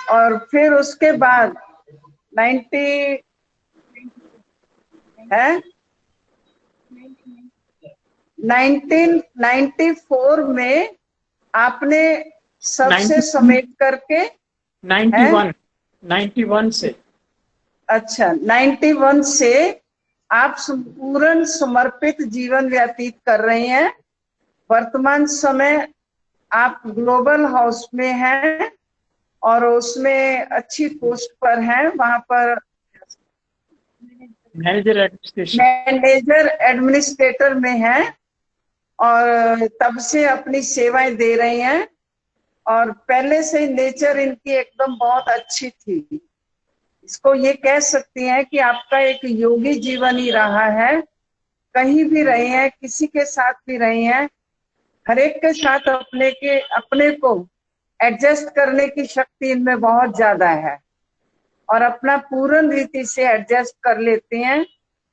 और फिर उसके बाद 1994 में आपने सबसे समेट करके 91 से। अच्छा, 91 से आप पूर्ण समर्पित जीवन व्यतीत कर रहे हैं। वर्तमान समय आप ग्लोबल हाउस में हैं और उसमें अच्छी पोस्ट पर हैं, वहां पर मैनेजर एडमिनिस्ट्रेटर में हैं और तब से अपनी सेवाएं दे रहे हैं। और पहले से नेचर इनकी एकदम बहुत अच्छी थी। इसको ये कह सकती हैं कि आपका एक योगी जीवन ही रहा है। कहीं भी रहे हैं, किसी के साथ भी रहे हैं, हर एक के साथ अपने को एडजस्ट करने की शक्ति इनमें बहुत ज्यादा है और अपना पूर्ण रीति से एडजस्ट कर लेते हैं।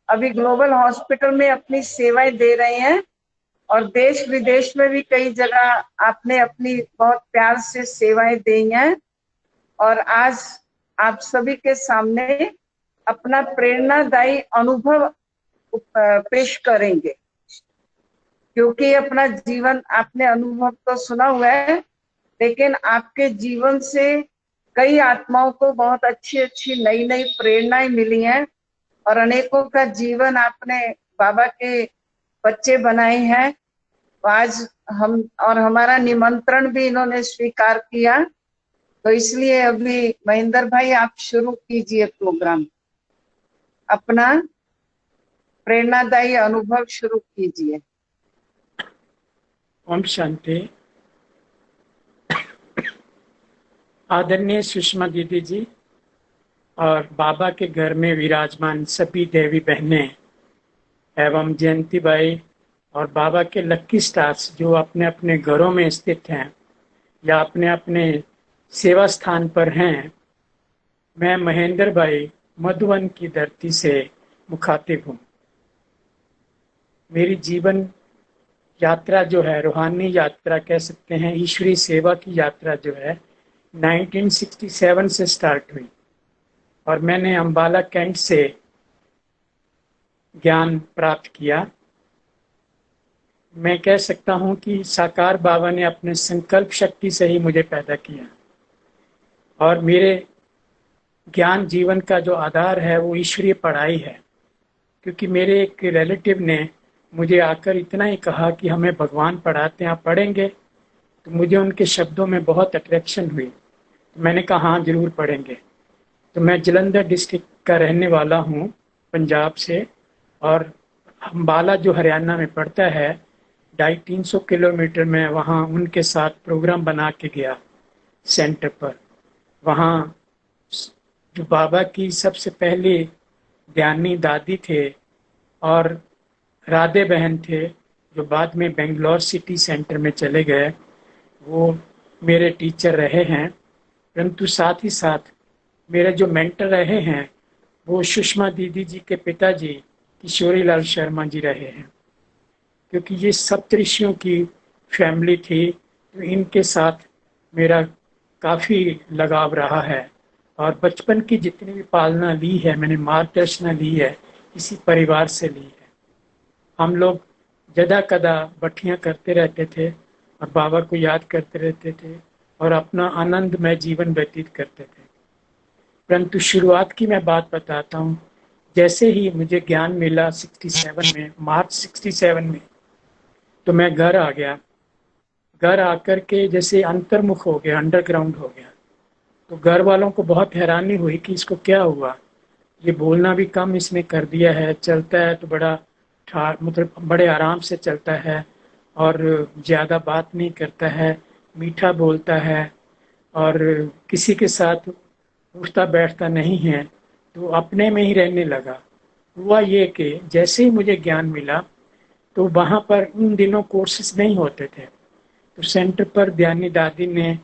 अभी ग्लोबल हॉस्पिटल में अपनी सेवाएं दे रहे हैं और देश विदेश में भी कई जगह आपने अपनी बहुत प्यार से सेवाएं दी हैं। और आज आप सभी के सामने अपना प्रेरणादायी अनुभव पेश करेंगे, क्योंकि अपना जीवन आपने अनुभव तो सुना हुआ है, लेकिन आपके जीवन से कई आत्माओं को बहुत अच्छी अच्छी नई नई प्रेरणाएं मिली हैं और अनेकों का जीवन आपने बाबा के बच्चे बनाए हैं। आज हम और हमारा निमंत्रण भी इन्होंने स्वीकार किया, तो इसलिए अभी महेंद्र भाई आप शुरू कीजिए प्रोग्राम, अपना प्रेरणादायी अनुभव शुरू कीजिए। ओम शांति। आदरणीय सुषमा दीदी जी और बाबा के घर में विराजमान सभी देवी बहनें एवं जयंती भाई और बाबा के लक्की स्टार्स जो अपने अपने घरों में स्थित हैं या अपने अपने सेवा स्थान पर हैं, मैं महेंद्र भाई मधुबन की धरती से मुखातिब हूँ। मेरी जीवन यात्रा जो है, रूहानी यात्रा कह सकते हैं, ईश्वरीय सेवा की यात्रा जो है 1967 से स्टार्ट हुई और मैंने अंबाला कैंट से ज्ञान प्राप्त किया। मैं कह सकता हूं कि साकार बाबा ने अपने संकल्प शक्ति से ही मुझे पैदा किया और मेरे ज्ञान जीवन का जो आधार है वो ईश्वरीय पढ़ाई है। क्योंकि मेरे एक रिलेटिव ने मुझे आकर इतना ही कहा कि हमें भगवान पढ़ाते हैं, आप पढ़ेंगे? तो मुझे उनके शब्दों में बहुत अट्रैक्शन हुई। तो मैंने कहा हाँ जरूर पढ़ेंगे। तो मैं जलंधर डिस्ट्रिक्ट का रहने वाला हूँ पंजाब से, और अंबाला जो हरियाणा में पड़ता है 250-300 किलोमीटर में, वहाँ उनके साथ प्रोग्राम बना के गया सेंटर पर। वहाँ जो बाबा की सबसे पहली ध्यानी दादी थे और राधे बहन थे जो बाद में बेंगलोर सिटी सेंटर में चले गए, वो मेरे टीचर रहे हैं। परंतु साथ ही साथ मेरे जो मेंटर रहे हैं वो सुषमा दीदी जी के पिताजी किशोरी लाल शर्मा जी रहे हैं। क्योंकि ये सप्तऋषियों की फैमिली थी, तो इनके साथ मेरा काफ़ी लगाव रहा है और बचपन की जितनी भी पालना ली है मैंने, मार्गदर्शन ली है, इसी परिवार से ली है। हम लोग जदा कदा बठियाँ करते रहते थे और बाबा को याद करते रहते थे और अपना आनंदमय जीवन व्यतीत करते थे। परंतु शुरुआत की मैं बात बताता हूँ। जैसे ही मुझे ज्ञान मिला 67 में, मार्च 67 में, तो मैं घर आ गया। घर आकर के जैसे अंतर्मुख हो गया, अंडरग्राउंड हो गया। तो घर वालों को बहुत हैरानी हुई कि इसको क्या हुआ, ये बोलना भी कम इसने कर दिया है, चलता है तो बड़ा मतलब बड़े आराम से चलता है और ज़्यादा बात नहीं करता है, मीठा बोलता है और किसी के साथ उठता बैठता नहीं है, तो अपने में ही रहने लगा। हुआ ये कि जैसे ही मुझे ज्ञान मिला तो वहाँ पर उन दिनों कोर्सेज नहीं होते थे, तो सेंटर पर ध्यानी दादी ने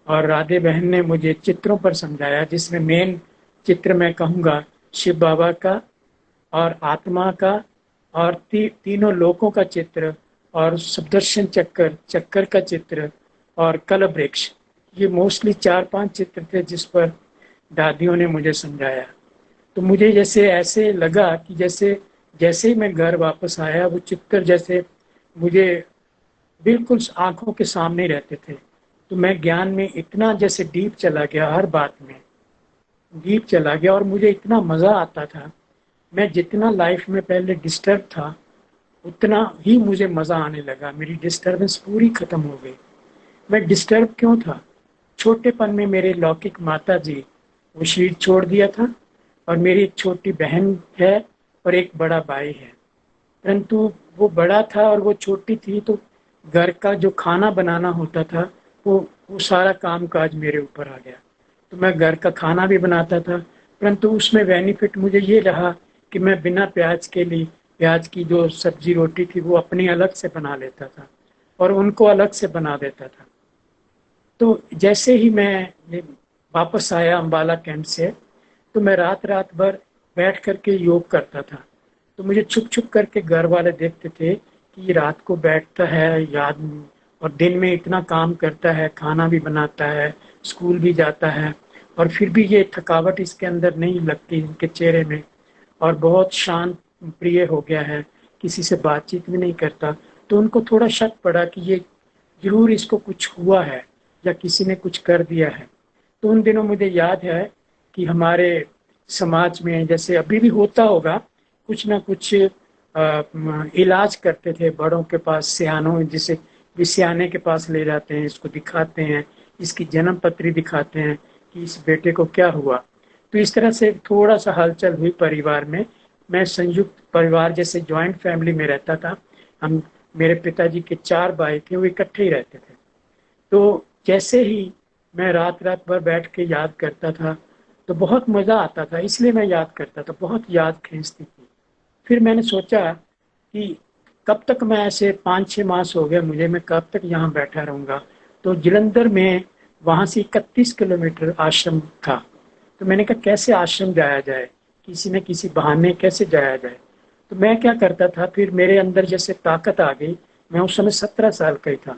और राधे बहन ने मुझे चित्रों पर समझाया, जिसमें मेन चित्र मैं कहूँगा शिव बाबा का और आत्मा का और तीनों लोकों का चित्र और सुदर्शन चक्कर का चित्र और कल वृक्ष, ये मोस्टली 4-5 चित्र थे जिस पर दादियों ने मुझे समझाया। तो मुझे जैसे ऐसे लगा कि जैसे जैसे ही मैं घर वापस आया, वो चित्र जैसे मुझे बिल्कुल आंखों के सामने रहते थे। तो मैं ज्ञान में इतना जैसे डीप चला गया, हर बात में डीप चला गया, और मुझे इतना मजा आता था। मैं जितना लाइफ में पहले डिस्टर्ब था, उतना ही मुझे मजा आने लगा। मेरी डिस्टर्बेंस पूरी खत्म हो गई। मैं डिस्टर्ब क्यों था? छोटेपन में मेरे लौकिक माता जी वो शरीर छोड़ दिया था, और मेरी एक छोटी बहन है और एक बड़ा भाई है। परंतु वो बड़ा था और वो छोटी थी, तो घर का जो खाना बनाना होता था, वो सारा काम काज मेरे ऊपर आ गया। तो मैं घर का खाना भी बनाता था, परंतु उसमें बेनिफिट मुझे ये रहा कि मैं बिना प्याज के लिए प्याज की जो सब्जी रोटी थी वो अपनी अलग से बना लेता था और उनको अलग से बना देता था। तो जैसे ही मैं वापस आया अम्बाला कैंप से, तो मैं रात रात भर बैठ करके योग करता था। तो मुझे छुप छुप करके घर वाले देखते थे कि ये रात को बैठता है याद, और दिन में इतना काम करता है, खाना भी बनाता है, स्कूल भी जाता है, और फिर भी ये थकावट इसके अंदर नहीं लगती इनके चेहरे में, और बहुत शांत प्रिय हो गया है, किसी से बातचीत भी नहीं करता। तो उनको थोड़ा शक पड़ा कि ये जरूर इसको कुछ हुआ है या किसी ने कुछ कर दिया है। तो उन दिनों मुझे याद है कि हमारे समाज में जैसे अभी भी होता होगा, कुछ ना कुछ इलाज करते थे बड़ों के पास, सियानों जिसे भी सियाने के पास ले जाते हैं, इसको दिखाते हैं, इसकी जन्म पत्री दिखाते हैं कि इस बेटे को क्या हुआ। तो इस तरह से थोड़ा सा हलचल हुई परिवार में। मैं संयुक्त परिवार जैसे जॉइंट फैमिली में रहता था। हम मेरे पिताजी के 4 भाई थे, वो इकट्ठे ही रहते थे। तो जैसे ही मैं रात रात भर बैठ के याद करता था, तो बहुत मजा आता था, इसलिए मैं याद करता था, बहुत याद खींचती थी। फिर मैंने सोचा कि कब तक मैं ऐसे 5-6 मास हो गए मुझे, मैं कब तक यहाँ बैठा रहूंगा। तो जलंधर में वहां से 31 किलोमीटर आश्रम था। तो मैंने कहा कैसे आश्रम जाया जाए, किसी न किसी बहाने कैसे जाया जाए। तो मैं क्या करता था, फिर मेरे अंदर जैसे ताकत आ गई। मैं उस समय 17 साल का ही था।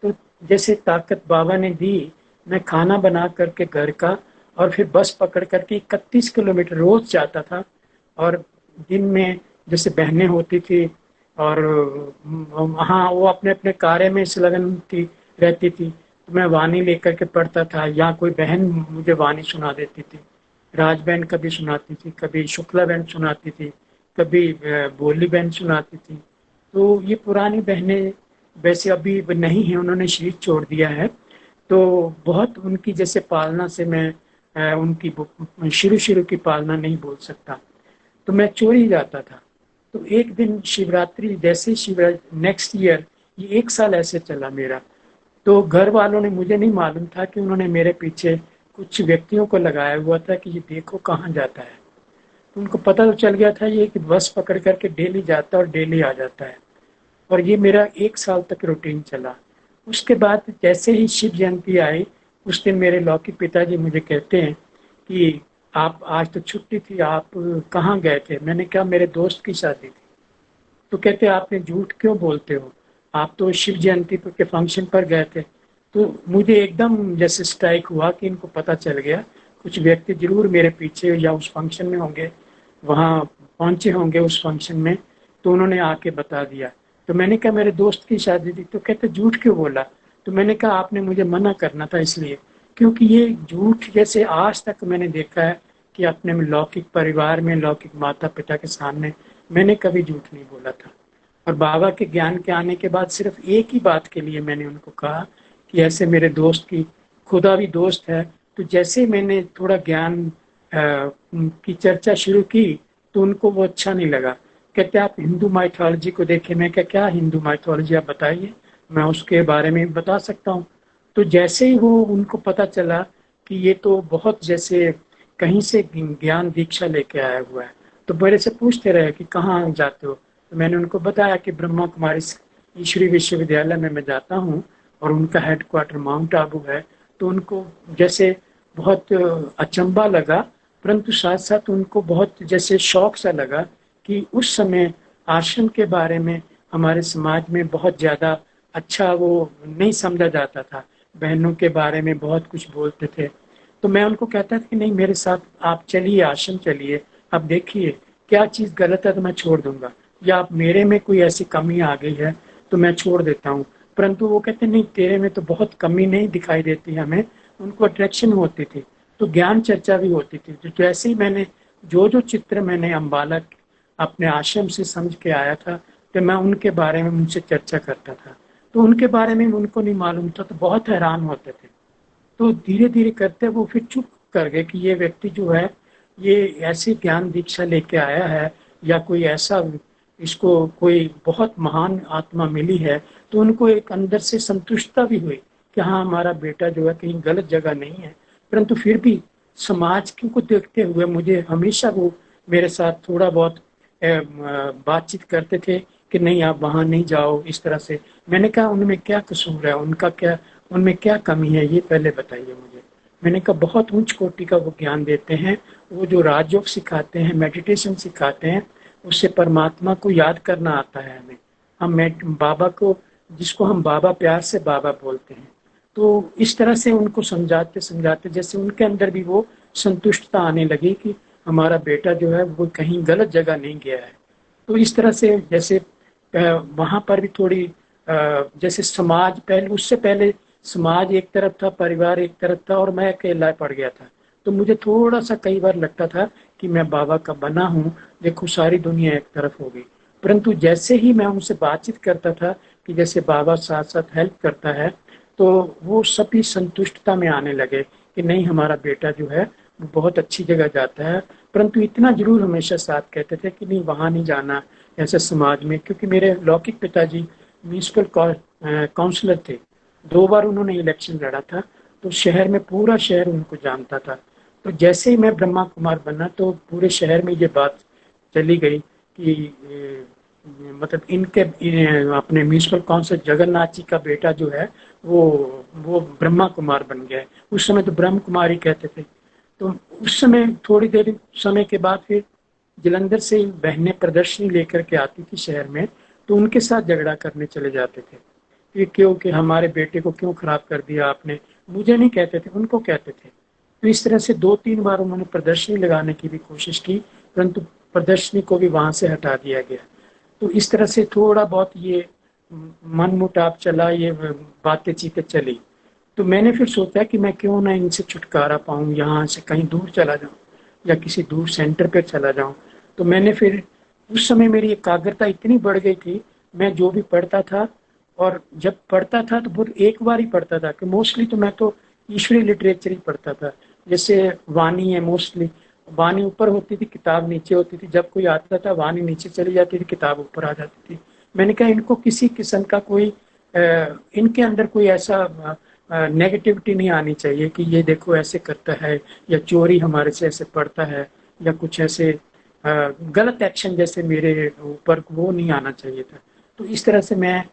तो जैसे ताकत बाबा ने दी, मैं खाना बना करके घर का, और फिर बस पकड़ करके 31 किलोमीटर रोज जाता था। और दिन में जैसे बहनें होती थी, और हाँ वो अपने अपने कार्य में संलग्न थी रहती थी, तो मैं वाणी लेकर के पढ़ता था, या कोई बहन मुझे वाणी सुना देती थी। राज बहन कभी सुनाती थी, कभी शुक्ला बहन सुनाती थी, कभी बोली बहन सुनाती थी। तो ये पुरानी बहनें वैसे अभी नहीं है, उन्होंने शरीर छोड़ दिया है। तो बहुत उनकी जैसे पालना से मैं उनकी शुरू शुरू की पालना नहीं बोल सकता। तो मैं चोरी जाता था। तो एक दिन शिवरात्रि, जैसे शिवरात्रि नेक्स्ट ईयर, ये 1 साल ऐसे चला मेरा। तो घर वालों ने, मुझे नहीं मालूम था कि उन्होंने मेरे पीछे कुछ व्यक्तियों को लगाया हुआ था कि ये देखो कहाँ जाता है। तो उनको पता तो चल गया था ये कि बस पकड़ करके डेली जाता है और डेली आ जाता है। और ये मेरा 1 साल तक रूटीन चला। उसके बाद जैसे ही शिव जयंती आई, उस दिन मेरे लौकिक पिताजी मुझे कहते हैं कि आप आज तो छुट्टी थी, आप कहाँ गए थे? मैंने कहा मेरे दोस्त की शादी थी। तो कहते आपने झूठ क्यों बोलते हो, आप तो शिव जयंती के फंक्शन पर गए थे। तो मुझे एकदम जैसे स्ट्राइक हुआ कि इनको पता चल गया, कुछ व्यक्ति जरूर मेरे पीछे या उस फंक्शन में होंगे, वहां पहुंचे होंगे उस फंक्शन में। तो उन्होंने आके बता दिया। तो मैंने कहा मेरे दोस्त की शादी थी। तो कहते झूठ क्यों बोला? तो मैंने कहा आपने मुझे मना करना था इसलिए, क्योंकि ये झूठ जैसे आज तक मैंने देखा है कि अपने लौकिक परिवार में, लौकिक माता पिता के सामने मैंने कभी झूठ नहीं बोला था। और बाबा के ज्ञान के आने के बाद सिर्फ एक ही बात के लिए मैंने उनको कहा कि ऐसे मेरे दोस्त की खुदा भी दोस्त है। तो जैसे ही मैंने थोड़ा ज्ञान की चर्चा शुरू की, तो उनको वो अच्छा नहीं लगा। कहते आप हिंदू माइथोलॉजी को देखें। मैं क्या हिंदू माइथोलॉजी, आप बताइए, मैं उसके बारे में बता सकता हूँ। तो जैसे ही वो उनको पता चला कि ये तो बहुत जैसे कहीं से ज्ञान दीक्षा लेके आया हुआ है, तो मेरे से पूछते रहे कि कहाँ जाते हो। तो मैंने उनको बताया कि ब्रह्मा कुमारी ईश्वरी विश्वविद्यालय में मैं जाता हूँ, और उनका हेडक्वार्टर माउंट आबू है। तो उनको जैसे बहुत अचंबा लगा, परंतु साथ साथ उनको बहुत जैसे शौक सा लगा कि उस समय आश्रम के बारे में हमारे समाज में बहुत ज्यादा अच्छा वो नहीं समझा जाता था। बहनों के बारे में बहुत कुछ बोलते थे। तो मैं उनको कहता था कि नहीं, मेरे साथ आप चलिए, आश्रम चलिए, आप देखिए क्या चीज़ गलत है तो मैं छोड़ दूंगा, या आप मेरे में कोई ऐसी कमी आ गई है तो मैं छोड़ देता हूँ। परंतु वो कहते नहीं, तेरे में तो बहुत कमी नहीं दिखाई देती हमें। उनको अट्रैक्शन होती थी। तो ज्ञान चर्चा भी होती थी। तो जैसे ही मैंने जो चित्र मैंने अम्बाला अपने आश्रम से समझ के आया था, तो मैं उनके बारे में उनसे चर्चा करता था। तो उनके बारे में उनको नहीं मालूम था, तो बहुत हैरान होते थे। तो धीरे धीरे करते वो फिर चुप कर गए कि ये व्यक्ति जो है, ये ऐसी ज्ञान दीक्षा लेके आया है, या कोई ऐसा, इसको कोई बहुत महान आत्मा मिली है। तो उनको एक अंदर से संतुष्टता भी हुई कि हाँ, हमारा बेटा जो है कहीं गलत जगह नहीं है। परंतु फिर भी समाज को देखते हुए मुझे हमेशा वो मेरे साथ थोड़ा बहुत बातचीत करते थे कि नहीं, आप वहां नहीं जाओ, इस तरह से। मैंने कहा उनमें क्या कसूर है, उनका क्या, उनमें क्या कमी है, ये पहले बताइए मुझे। मैंने कहा बहुत उच्च कोटि का वो ज्ञान देते हैं। वो जो राजयोग सिखाते हैं, मेडिटेशन सिखाते हैं, उससे परमात्मा को याद करना आता है हमें। हम बाबा को, जिसको हम बाबा प्यार से बाबा बोलते हैं। तो इस तरह से उनको समझाते समझाते जैसे उनके अंदर भी वो संतुष्टता आने लगी कि हमारा बेटा जो है वो कहीं गलत जगह नहीं गया है। तो इस तरह से जैसे वहां पर भी थोड़ी जैसे समाज, पहले उससे पहले समाज एक तरफ था, परिवार एक तरफ था, और मैं अकेला पड़ गया था। तो मुझे थोड़ा सा कई बार लगता था कि मैं बाबा का बना हूँ, देखो सारी दुनिया एक तरफ हो गई। परंतु जैसे ही मैं उनसे बातचीत करता था कि जैसे बाबा साथ साथ हेल्प करता है, तो वो सभी संतुष्टता में आने लगे कि नहीं, हमारा बेटा जो है वो बहुत अच्छी जगह जाता है। परंतु इतना जरूर हमेशा साथ कहते थे कि नहीं, वहां नहीं जाना ऐसे समाज में, क्योंकि मेरे लौकिक पिताजी म्यूनिसिपल काउंसलर थे। 2 बार उन्होंने इलेक्शन लड़ा था। तो शहर में पूरा शहर उनको जानता था। तो जैसे ही मैं ब्रह्मा कुमार बना, तो पूरे शहर में ये बात चली गई कि मतलब इनके अपने म्यूनिसिपल काउंसिल जगन्नाथ जी का बेटा जो है वो ब्रह्मा कुमार बन गया है। उस समय तो ब्रह्म कुमार ही कहते थे। तो उस समय थोड़ी देर समय के बाद फिर जलंधर से बहनें प्रदर्शनी लेकर के आती थी शहर में, तो उनके साथ झगड़ा करने चले जाते थे कि क्यों, कि हमारे बेटे को क्यों खराब कर दिया आपने। मुझे नहीं कहते थे, उनको कहते थे। तो इस तरह से 2-3 बार उन्होंने प्रदर्शनी लगाने की भी कोशिश की, परंतु प्रदर्शनी को भी वहां से हटा दिया गया। तो इस तरह से थोड़ा बहुत ये मन मुटाव चला, ये बातें चीतें चली। तो मैंने फिर सोचा कि मैं क्यों ना इनसे छुटकारा पाऊं, यहाँ से कहीं दूर चला जाऊं, या किसी दूर सेंटर पे चला जाऊं। तो मैंने फिर, उस समय मेरी एकाग्रता इतनी बढ़ गई थी, मैं जो भी पढ़ता था, और जब पढ़ता था तो बहुत एक बार ही पढ़ता था, कि मोस्टली तो मैं तो ईश्वरी लिटरेचर ही पढ़ता था। जैसे वाणी है, मोस्टली वाणी ऊपर होती थी, किताब नीचे होती थी। जब कोई आता था, वाणी नीचे चली जाती थी, किताब ऊपर आ जाती थी। मैंने कहा इनको किसी किस्म का कोई इनके अंदर कोई ऐसा नेगेटिविटी नहीं आनी चाहिए कि ये देखो ऐसे करता है, या चोरी हमारे से ऐसे पढ़ता है, या कुछ ऐसे गलत एक्शन जैसे मेरे ऊपर वो नहीं आना चाहिए था। तो इस तरह से मैं,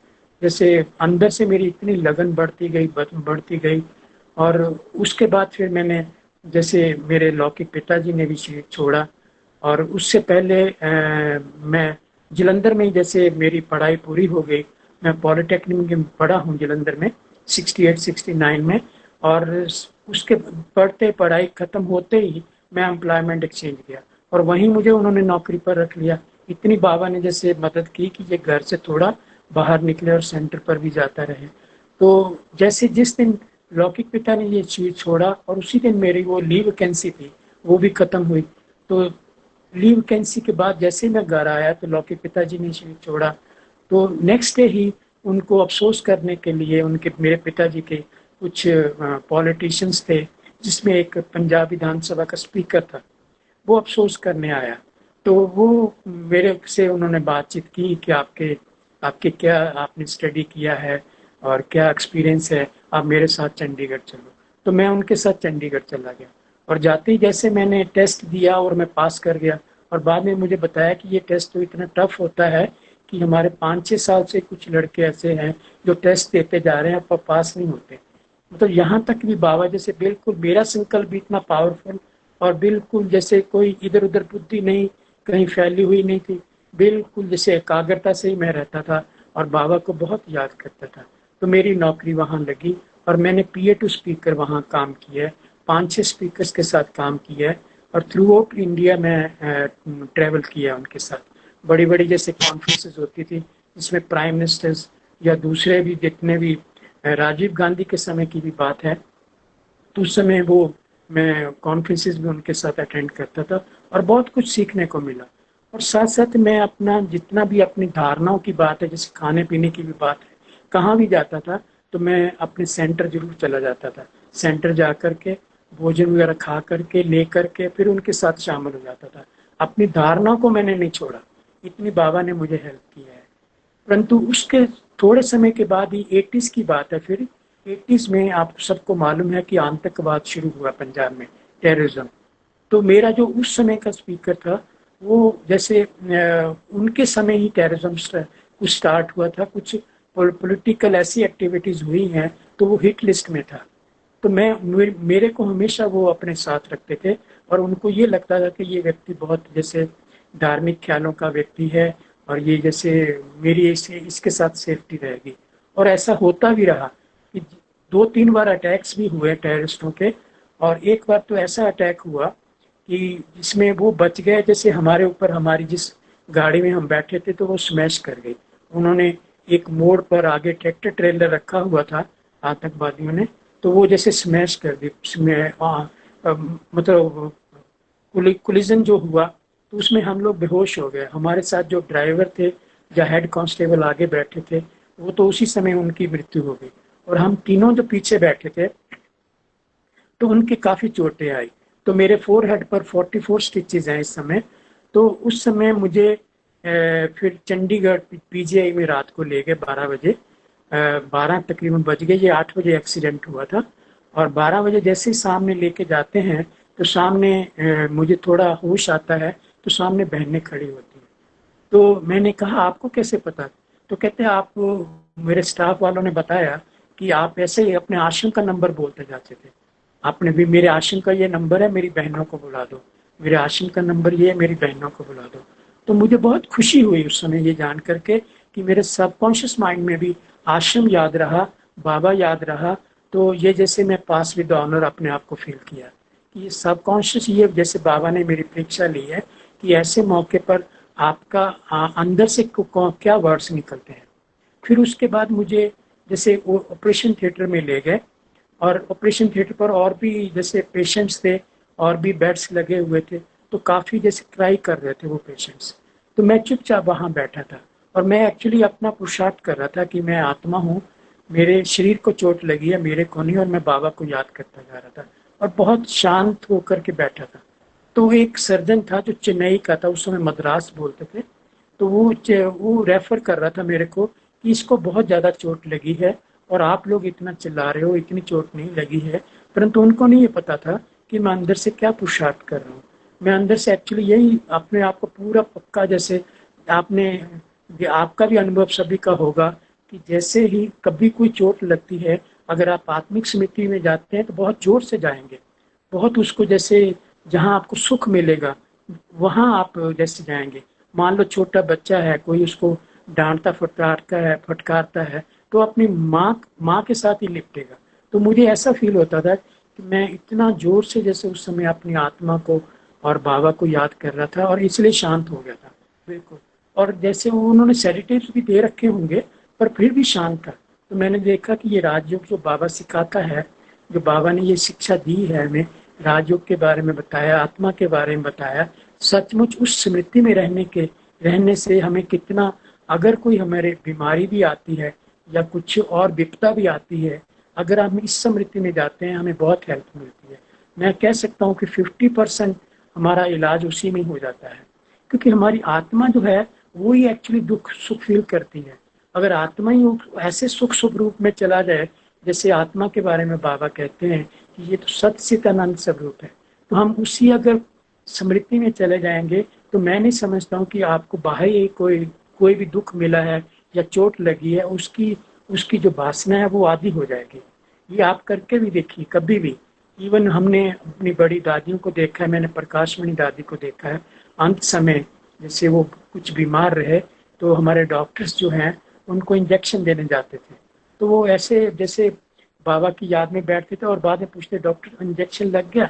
जैसे अंदर से मेरी इतनी लगन बढ़ती गई। और उसके बाद फिर मैंने, जैसे मेरे लौकिक पिताजी ने भी छोड़ा, और उससे पहले मैं जलंधर में, जैसे मेरी पढ़ाई पूरी हो गई, मैं पॉलिटेक्निक में पढ़ा हूँ जलंधर में 68-69 में। और उसके पढ़ते पढ़ाई खत्म होते ही मैं एम्प्लॉयमेंट एक्सचेंज गया, और वहीं मुझे उन्होंने नौकरी पर रख लिया। इतनी बाबा ने जैसे मदद की कि ये घर से थोड़ा बाहर निकले और सेंटर पर भी जाता रहे। तो जैसे जिस दिन लौकिक पिता ने ये चीज छोड़ा, और उसी दिन मेरी वो लीव वैकेंसी थी वो भी खत्म हुई। तो लीव वैकेंसी के बाद जैसे मैं घर आया, तो लौकिक पिताजी ने चीज छोड़ा। तो नेक्स्ट डे ही उनको अफसोस करने के लिए, उनके, मेरे पिताजी के कुछ पॉलिटिशियंस थे, जिसमें एक पंजाब विधानसभा का स्पीकर था, वो अफसोस करने आया। तो वो मेरे से उन्होंने बातचीत की कि आपके आपके क्या, आपने स्टडी किया है और क्या एक्सपीरियंस है, आप मेरे साथ चंडीगढ़ चलो। तो मैं उनके साथ चंडीगढ़ चला गया, और जाते ही जैसे मैंने टेस्ट दिया और मैं पास कर गया। और बाद में मुझे बताया कि ये टेस्ट तो इतना टफ होता है कि हमारे 5-6 साल से कुछ लड़के ऐसे हैं जो टेस्ट देते जा रहे हैं पर पास नहीं होते। मतलब यहाँ तक भी बाबा जैसे बिल्कुल मेरा संकल्प भी इतना पावरफुल, और बिल्कुल जैसे कोई इधर उधर बुद्धि नहीं कहीं फैली हुई नहीं थी, बिल्कुल जैसे एकाग्रता से ही मैं रहता था, और बाबा को बहुत याद करता था। तो मेरी नौकरी वहां लगी, और मैंने PA टू स्पीकर वहाँ काम किया है, 5-6 स्पीकर्स के साथ काम किया है, और थ्रू आउट इंडिया में ट्रैवल किया उनके साथ। बड़ी बड़ी जैसे कॉन्फ्रेंसेस होती थी जिसमें प्राइम मिनिस्टर्स या दूसरे भी जितने भी, राजीव गांधी के समय की भी बात है, तो उस समय वो मैं कॉन्फ्रेंसेस भी उनके साथ अटेंड करता था और बहुत कुछ सीखने को मिला। और साथ साथ मैं अपना जितना भी अपनी धारणाओं की बात है, जैसे खाने पीने की भी बात है, कहाँ भी जाता था तो मैं अपने सेंटर जरूर चला जाता था। सेंटर जा करके भोजन वगैरह खा करके ले करके फिर उनके साथ शामिल हो जाता था। अपनी धारणाओं को मैंने नहीं छोड़ा, इतनी बाबा ने मुझे हेल्प किया है। परंतु उसके थोड़े समय के बाद ही 80s की बात है, फिर 80s में आप सबको मालूम है कि आतंकवाद शुरू हुआ पंजाब में, टेररिज्म। तो मेरा जो उस समय का स्पीकर था वो जैसे उनके समय ही टेररिज्म कुछ स्टार्ट हुआ था, कुछ पॉलिटिकल ऐसी एक्टिविटीज हुई हैं, तो वो हिट लिस्ट में था। तो मेरे को हमेशा वो अपने साथ रखते थे और उनको ये लगता था कि ये व्यक्ति बहुत जैसे धार्मिक ख्यालों का व्यक्ति है और ये जैसे मेरी इसके साथ सेफ्टी रहेगी। और ऐसा होता भी रहा कि 2-3 बार अटैक्स भी हुए टेररिस्टों के, और एक बार तो ऐसा अटैक हुआ कि जिसमें वो बच गए, जैसे हमारे ऊपर हमारी जिस गाड़ी में हम बैठे थे तो वो स्मैश कर गई। उन्होंने एक मोड़ पर आगे ट्रैक्टर ट्रेलर रखा हुआ था आतंकवादियों ने, तो वो जैसे स्मैश कर दी। मतलब कोलिजन जो हुआ तो उसमें हम लोग बेहोश हो गए। हमारे साथ जो ड्राइवर थे या हेड कांस्टेबल आगे बैठे थे वो तो उसी समय उनकी मृत्यु हो गई, और हम तीनों जो पीछे बैठे थे तो उनकी काफी चोटें आई। तो मेरे फोरहेड पर 44 स्टिचेज हैं इस समय। तो उस समय मुझे फिर चंडीगढ़ PGI में रात को ले गए 12 बजे, 12 तकरीबन बज गए, ये 8 बजे एक्सीडेंट हुआ था। और 12 बजे जैसे ही सामने लेके जाते हैं तो सामने मुझे थोड़ा होश आता है तो सामने बहनें खड़ी होती हैं। तो मैंने कहा आपको कैसे पता? तो कहते हैं आप, मेरे स्टाफ वालों ने बताया कि आप ऐसे ही अपने आश्रम का नंबर बोलते जाते थे। आपने भी मेरे आश्रम का ये नंबर है, मेरी बहनों को बुला दो, मेरे आश्रम का नंबर ये है, मेरी बहनों को बुला दो। तो मुझे बहुत खुशी हुई उस समय ये जान करके कि मेरे सबकॉन्शियस माइंड में भी आश्रम याद रहा, बाबा याद रहा। तो ये जैसे मैं पास विद ऑनर अपने आप को फील किया कि ये सबकॉन्शियस, ये जैसे बाबा ने मेरी परीक्षा ली है कि ऐसे मौके पर आपका अंदर से क्या वर्ड्स निकलते हैं। फिर उसके बाद मुझे जैसे वो ऑपरेशन थिएटर में ले गए, और ऑपरेशन थिएटर पर और भी जैसे पेशेंट्स थे और भी बेड्स लगे हुए थे, तो काफ़ी जैसे ट्राई कर रहे थे वो पेशेंट्स। तो मैं चुपचाप वहाँ बैठा था और मैं एक्चुअली अपना पुरुषार्थ कर रहा था कि मैं आत्मा हूँ, मेरे शरीर को चोट लगी है, मेरे को नहीं, और मैं बाबा को याद करता जा रहा था और बहुत शांत होकर के बैठा था। तो एक सर्जन था जो चेन्नई का था, उस समय मद्रास बोलते थे, तो वो रेफर कर रहा था मेरे को कि इसको बहुत ज़्यादा चोट लगी है और आप लोग इतना चिल्ला रहे हो, इतनी चोट नहीं लगी है। परंतु उनको नहीं ये पता था कि मैं अंदर से क्या पुरुषार्थ कर रहा हूँ। मैं अंदर से एक्चुअली यही अपने आप को पूरा पक्का, जैसे आपका भी अनुभव सभी का होगा कि जैसे ही कभी कोई चोट लगती है, अगर आप आत्मिक स्मृति में जाते हैं तो बहुत जोर से जाएंगे, बहुत उसको जैसे जहाँ आपको सुख मिलेगा वहां आप जैसे जाएंगे। मान लो छोटा बच्चा है, कोई उसको डांटता फटकारता है तो अपनी माँ के साथ ही लिपटेगा। तो मुझे ऐसा फील होता था कि मैं इतना जोर से जैसे उस समय अपनी आत्मा को और बाबा को याद कर रहा था और इसलिए शांत हो गया था बिल्कुल। और जैसे उन्होंने सेडेटिव्स भी दे रखे होंगे पर फिर भी शांत था। तो मैंने देखा कि ये राजयोग जो बाबा सिखाता है, जो बाबा ने ये शिक्षा दी है हमें, राजयोग के बारे में बताया, आत्मा के बारे में बताया, सचमुच उस स्मृति में रहने से हमें कितना, अगर कोई हमारे बीमारी भी आती है या कुछ और विपदा भी आती है, अगर हम इस स्मृति में जाते हैं हमें बहुत हेल्प मिलती है। मैं कह सकता हूँ कि 50% हमारा इलाज उसी में हो जाता है, क्योंकि हमारी आत्मा जो है वो ही एक्चुअली दुख सुख फील करती है। अगर आत्मा ही ऐसे सुख स्वरूप में चला जाए, जैसे आत्मा के बारे में बाबा कहते हैं कि ये तो सच्चिदानंद स्वरूप है, तो हम उसी अगर स्मृति में चले जाएंगे तो मैं नहीं समझता हूँ कि आपको बाहर कोई भी दुख मिला है या चोट लगी है, उसकी जो वासना है वो आदि हो जाएगी। ये आप करके भी देखिए कभी भी। इवन हमने अपनी बड़ी दादियों को देखा है, मैंने प्रकाशमणि दादी को देखा है, अंत समय जैसे वो कुछ बीमार रहे तो हमारे डॉक्टर्स जो हैं उनको इंजेक्शन देने जाते थे, तो वो ऐसे जैसे बाबा की याद में बैठते थे और बाद में पूछते डॉक्टर इंजेक्शन लग गया।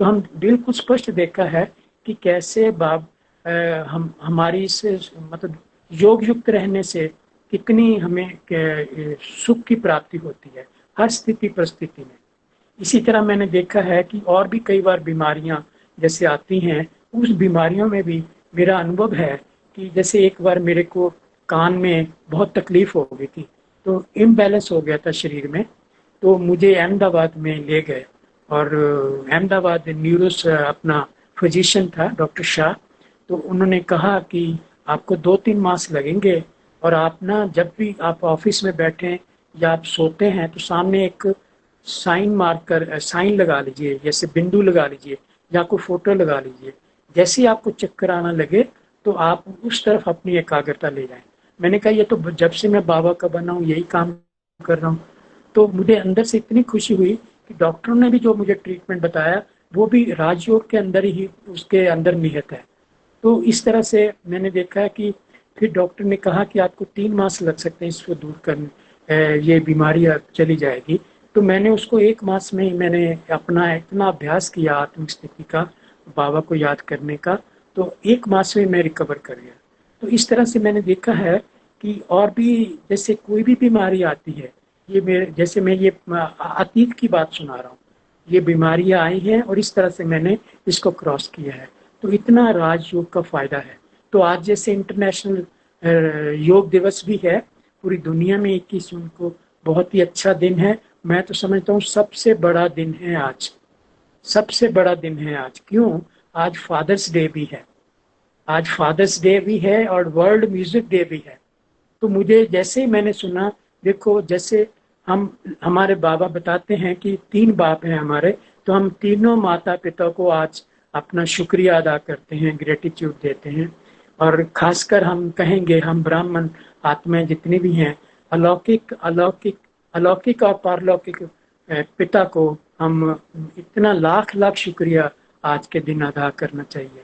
तो हम बिल्कुल स्पष्ट देखा है कि कैसे हम हमारी इस मतलब योग युक्त रहने से कितनी हमें सुख की प्राप्ति होती है हर स्थिति परिस्थिति में। इसी तरह मैंने देखा है कि और भी कई बार बीमारियां जैसे आती हैं, उस बीमारियों में भी मेरा अनुभव है कि जैसे एक बार मेरे को कान में बहुत तकलीफ हो गई थी, तो इम्बैलेंस हो गया था शरीर में। तो मुझे अहमदाबाद में ले गए और अहमदाबाद न्यूरोस अपना फिजिशियन था डॉक्टर शाह। तो उन्होंने कहा कि आपको 2-3 मास लगेंगे और आप ना जब भी आप ऑफिस में बैठें या आप सोते हैं तो सामने एक साइन मार्कर साइन लगा लीजिए, जैसे बिंदु लगा लीजिए या कोई फोटो लगा लीजिए। जैसे ही आपको चक्कर आना लगे तो आप उस तरफ अपनी एकाग्रता ले जाएं। मैंने कहा ये तो जब से मैं बाबा का बना हूँ यही काम कर रहा हूँ। तो मुझे अंदर से इतनी खुशी हुई कि डॉक्टरों ने भी जो मुझे ट्रीटमेंट बताया वो भी राजयोग के अंदर ही उसके अंदर निहित है। तो इस तरह से मैंने देखा है कि फिर डॉक्टर ने कहा कि आपको 3 मास लग सकते हैं इसको दूर करने, ये बीमारी चली जाएगी। तो मैंने उसको 1 मास में ही मैंने अपना इतना अभ्यास किया आत्मिक स्थिति का, बाबा को याद करने का, तो 1 मास में मैं रिकवर कर गया। तो इस तरह से मैंने देखा है कि और भी जैसे कोई भी बीमारी आती है, ये मेरे जैसे मैं ये अतीत की बात सुना रहा हूँ, ये बीमारियां आई हैं और इस तरह से मैंने इसको क्रॉस किया है। तो इतना राजयोग का फायदा है। तो आज जैसे इंटरनेशनल योग दिवस भी है पूरी दुनिया में 21 जून को, बहुत ही अच्छा दिन है। मैं तो समझता हूँ सबसे बड़ा दिन है आज, सबसे बड़ा दिन है आज। क्यों? आज फादर्स डे भी है, आज फादर्स डे भी है और वर्ल्ड म्यूजिक डे भी है। तो मुझे जैसे ही मैंने सुना, देखो जैसे हम हमारे बाबा बताते हैं कि 3 बाप हैं हमारे, तो हम तीनों माता पिता को आज अपना शुक्रिया अदा करते हैं, ग्रेटिट्यूड देते हैं। और खासकर हम कहेंगे हम ब्राह्मण आत्माएं जितनी भी हैं, अलौकिक अलौकिक अलौकिक और पारलौकिक पिता को हम इतना लाख लाख शुक्रिया आज के दिन अदा करना चाहिए।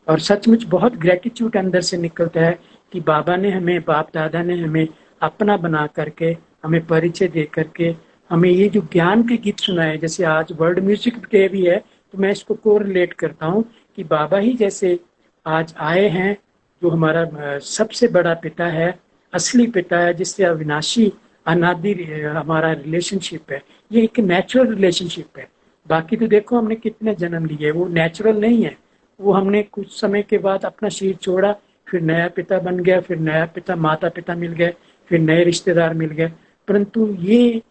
और सचमुच बहुत ग्रेटिट्यूड अंदर से निकलता है कि बाबा ने हमें, बाप दादा ने हमें अपना बना करके, हमें परिचय दे करके, हमें ये जो ज्ञान के गीत सुनाए। जैसे आज वर्ल्ड म्यूजिक डे भी है, तो मैं इसको कोरिलेट करता हूँ कि बाबा ही जैसे आज आए हैं, जो हमारा सबसे बड़ा पिता है, असली पिता है, जिससे अविनाशी अनादि हमारा रिलेशनशिप है। ये एक नेचुरल रिलेशनशिप है। बाकी तो देखो हमने कितने जन्म लिए, वो नेचुरल नहीं है। वो हमने कुछ समय के बाद अपना शरीर छोड़ा, फिर नया पिता बन गया, फिर नया पिता माता पिता मिल गए, फिर नए रिश्तेदार मिल गए। परंतु ये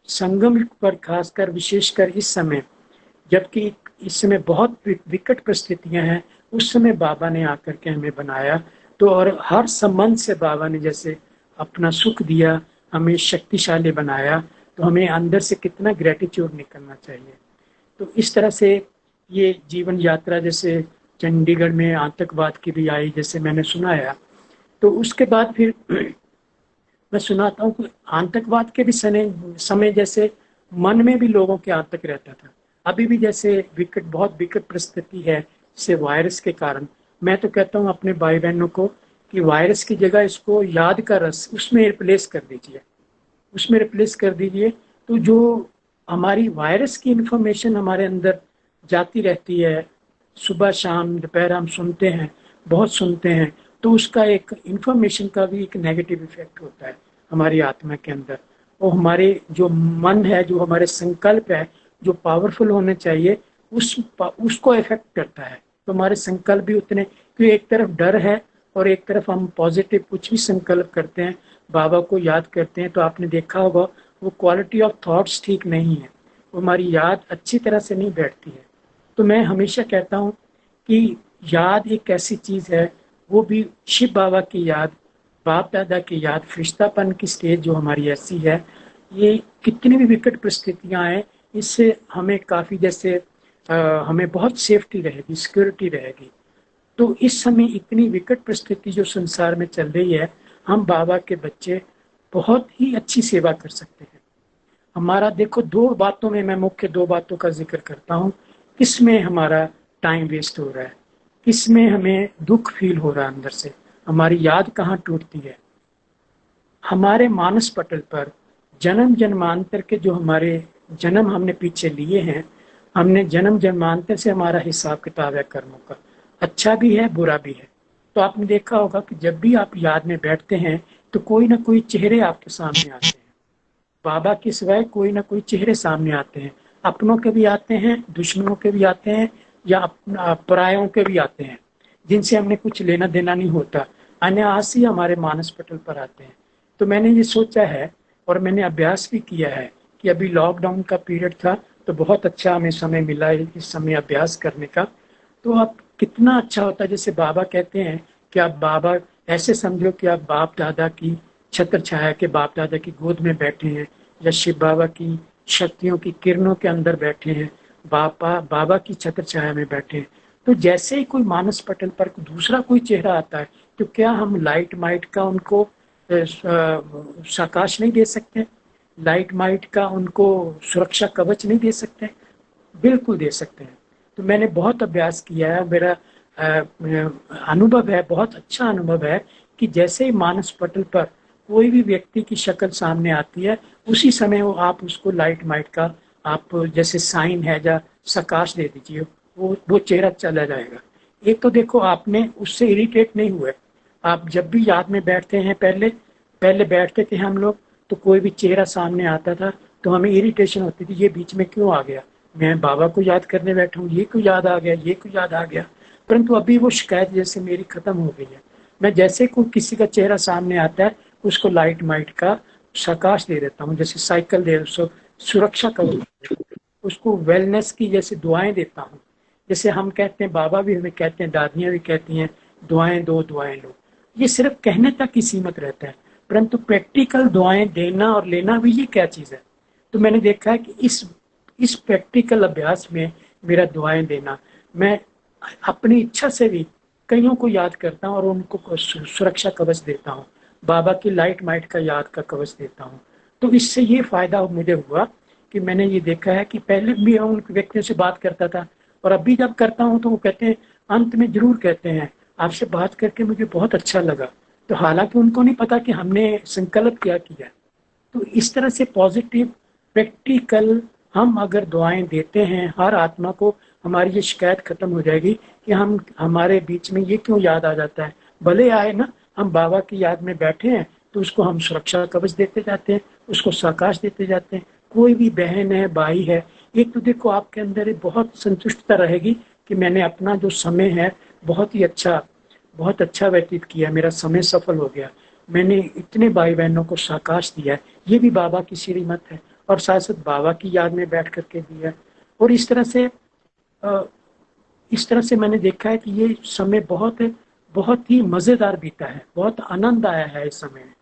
संगम पर खासकर विशेषकर इस समय, जबकि इस समय बहुत विकट परिस्थितियां हैं, उस समय बाबा ने आकर के हमें बनाया। तो और हर संबंध से बाबा ने जैसे अपना सुख दिया, हमें शक्तिशाली बनाया, तो हमें अंदर से कितना ग्रेटिट्यूड निकलना चाहिए। तो इस तरह से ये जीवन यात्रा, जैसे चंडीगढ़ में आतंकवाद की भी आई, जैसे मैंने सुनाया, तो उसके बाद फिर मैं सुनाता हूँ कि आतंकवाद के भी समय जैसे मन में भी लोगों के आतंक रहता था। अभी भी जैसे विकट, बहुत विकट परिस्थिति है से वायरस के कारण। मैं तो कहता हूँ अपने भाई बहनों को कि वायरस की जगह इसको याद का रस उसमें रिप्लेस कर दीजिए, उसमें रिप्लेस कर दीजिए। तो जो हमारी वायरस की इंफॉर्मेशन हमारे अंदर जाती रहती है, सुबह शाम दोपहर हम सुनते हैं, बहुत सुनते हैं, तो उसका एक इंफॉर्मेशन का भी एक नेगेटिव इफेक्ट होता है हमारी आत्मा के अंदर। और हमारे जो मन है, जो हमारे संकल्प है, जो पावरफुल होने चाहिए, उसको इफेक्ट करता है। तो हमारे संकल्प भी उतने, क्योंकि एक तरफ डर है और एक तरफ हम पॉजिटिव कुछ भी संकल्प करते हैं, बाबा को याद करते हैं, तो आपने देखा होगा वो क्वालिटी ऑफ थॉट्स ठीक नहीं है, वो हमारी याद अच्छी तरह से नहीं बैठती है। तो मैं हमेशा कहता हूँ कि याद एक ऐसी चीज है, वो भी शिव बाबा की याद, बाप दादा की याद, फरिश्तापन की स्टेज जो हमारी ऐसी है, ये कितनी भी विकट परिस्थितियां आए, इससे हमें काफी जैसे हमें बहुत सेफ्टी रहेगी, सिक्योरिटी रहेगी। तो इस समय इतनी विकट परिस्थिति जो संसार में चल रही है, हम बाबा के बच्चे बहुत ही अच्छी सेवा कर सकते हैं। हमारा देखो 2 बातों में, मैं मुख्य 2 बातों का जिक्र करता हूँ, किसमें हमारा टाइम वेस्ट हो रहा है, किसमें हमें दुख फील हो रहा है अंदर से, हमारी याद कहाँ टूटती है। हमारे मानस पटल पर जन्म जन्मांतर के जो हमारे जन्म हमने पीछे लिए हैं, हमने जन्म जन्मांतर से हमारा हिसाब किताब है कर्मों का, अच्छा भी है बुरा भी है। तो आपने देखा होगा कि जब भी आप याद में बैठते हैं तो कोई ना कोई चेहरे आपके सामने आते हैं। बाबा के सिवाय कोई ना कोई चेहरे सामने आते हैं, अपनों के भी आते हैं, दुश्मनों के भी आते हैं, या परायों के भी आते हैं, जिनसे हमने कुछ लेना देना नहीं होता, अनायास ही हमारे मानस पटल पर आते हैं। तो मैंने ये सोचा है और मैंने अभ्यास भी किया है कि अभी लॉकडाउन का पीरियड था तो बहुत अच्छा हमें समय मिला है इस समय अभ्यास करने का। तो अब कितना अच्छा होता है, जैसे बाबा कहते हैं कि आप बाबा ऐसे समझो कि आप बाप दादा की छत्र छाया के बाप दादा की गोद में बैठे हैं, या शिव बाबा की शक्तियों की किरणों के अंदर बैठे हैं, बाबा की छत्र छाया में बैठे हैं। तो जैसे ही कोई मानस पटल पर दूसरा कोई चेहरा आता है तो क्या हम लाइट माइट का उनको साकाश नहीं दे सकते, लाइट माइट का उनको सुरक्षा कवच नहीं दे सकते? बिल्कुल दे सकते हैं। तो मैंने बहुत अभ्यास किया है, मेरा अनुभव है, बहुत अच्छा अनुभव है कि जैसे ही मानस पटल पर कोई भी व्यक्ति की शक्ल सामने आती है, उसी समय वो आप उसको लाइट माइट का आप जैसे साइन है या सकाश दे दीजिए, वो चेहरा चला जाएगा। एक तो देखो आपने उससे इरिटेट नहीं हुए। आप जब भी याद में बैठते हैं, पहले पहले बैठते थे हम लोग, तो कोई भी चेहरा सामने आता था तो हमें इरिटेशन होती थी, ये बीच में क्यों आ गया, मैं बाबा को याद करने बैठा हूँ, ये क्यों याद आ गया, ये क्यों याद आ गया। परंतु अभी वो शिकायत जैसे मेरी खत्म हो गई है। मैं जैसे कोई किसी का चेहरा सामने आता है उसको लाइट माइट का सकाश दे देता हूँ, जैसे साइकिल दे सुरक्षा कवच, उसको वेलनेस की जैसे दुआएं देता हूँ। जैसे हम कहते हैं, बाबा भी हमें कहते हैं, दादियां भी कहती हैं, दुआएं दो दुआएं लो। ये सिर्फ कहने तक ही सीमित रहता है, परंतु प्रैक्टिकल दुआएं देना और लेना भी ये क्या चीज है। तो मैंने देखा है कि इस प्रैक्टिकल अभ्यास में मेरा दुआएं देना, मैं अपनी इच्छा से भी कईयों को याद करता हूँ और उनको सुरक्षा कवच देता हूँ, बाबा की लाइट माइट का याद का कवच देता हूँ। तो इससे ये फायदा मुझे हुआ कि मैंने ये देखा है कि पहले भी उन व्यक्तियों से बात करता था और अभी जब करता हूँ तो वो कहते हैं, अंत में जरूर कहते हैं, आपसे बात करके मुझे बहुत अच्छा लगा। तो हालांकि उनको नहीं पता कि हमने संकल्प क्या किया। तो इस तरह से पॉजिटिव प्रैक्टिकल हम अगर दुआएं देते हैं, हर आत्मा को हमारी ये शिकायत खत्म हो जाएगी कि हम हमारे बीच में ये क्यों याद आ जाता है। भले आए ना, हम बाबा की याद में बैठे हैं तो उसको हम सुरक्षा कवच देते जाते हैं, उसको साकाश देते जाते हैं। कोई भी बहन है भाई है, एक तो देखो आपके अंदर बहुत संतुष्टता रहेगी कि मैंने अपना जो समय है बहुत अच्छा व्यतीत किया, मेरा समय सफल हो गया, मैंने इतने भाई बहनों को साकाश दिया है। ये भी बाबा की श्रीमत है और साथ साथ बाबा की याद में बैठ करके दिया है। और इस तरह से मैंने देखा है कि ये समय बहुत ही मजेदार बीता है, बहुत आनंद आया है इस समय में।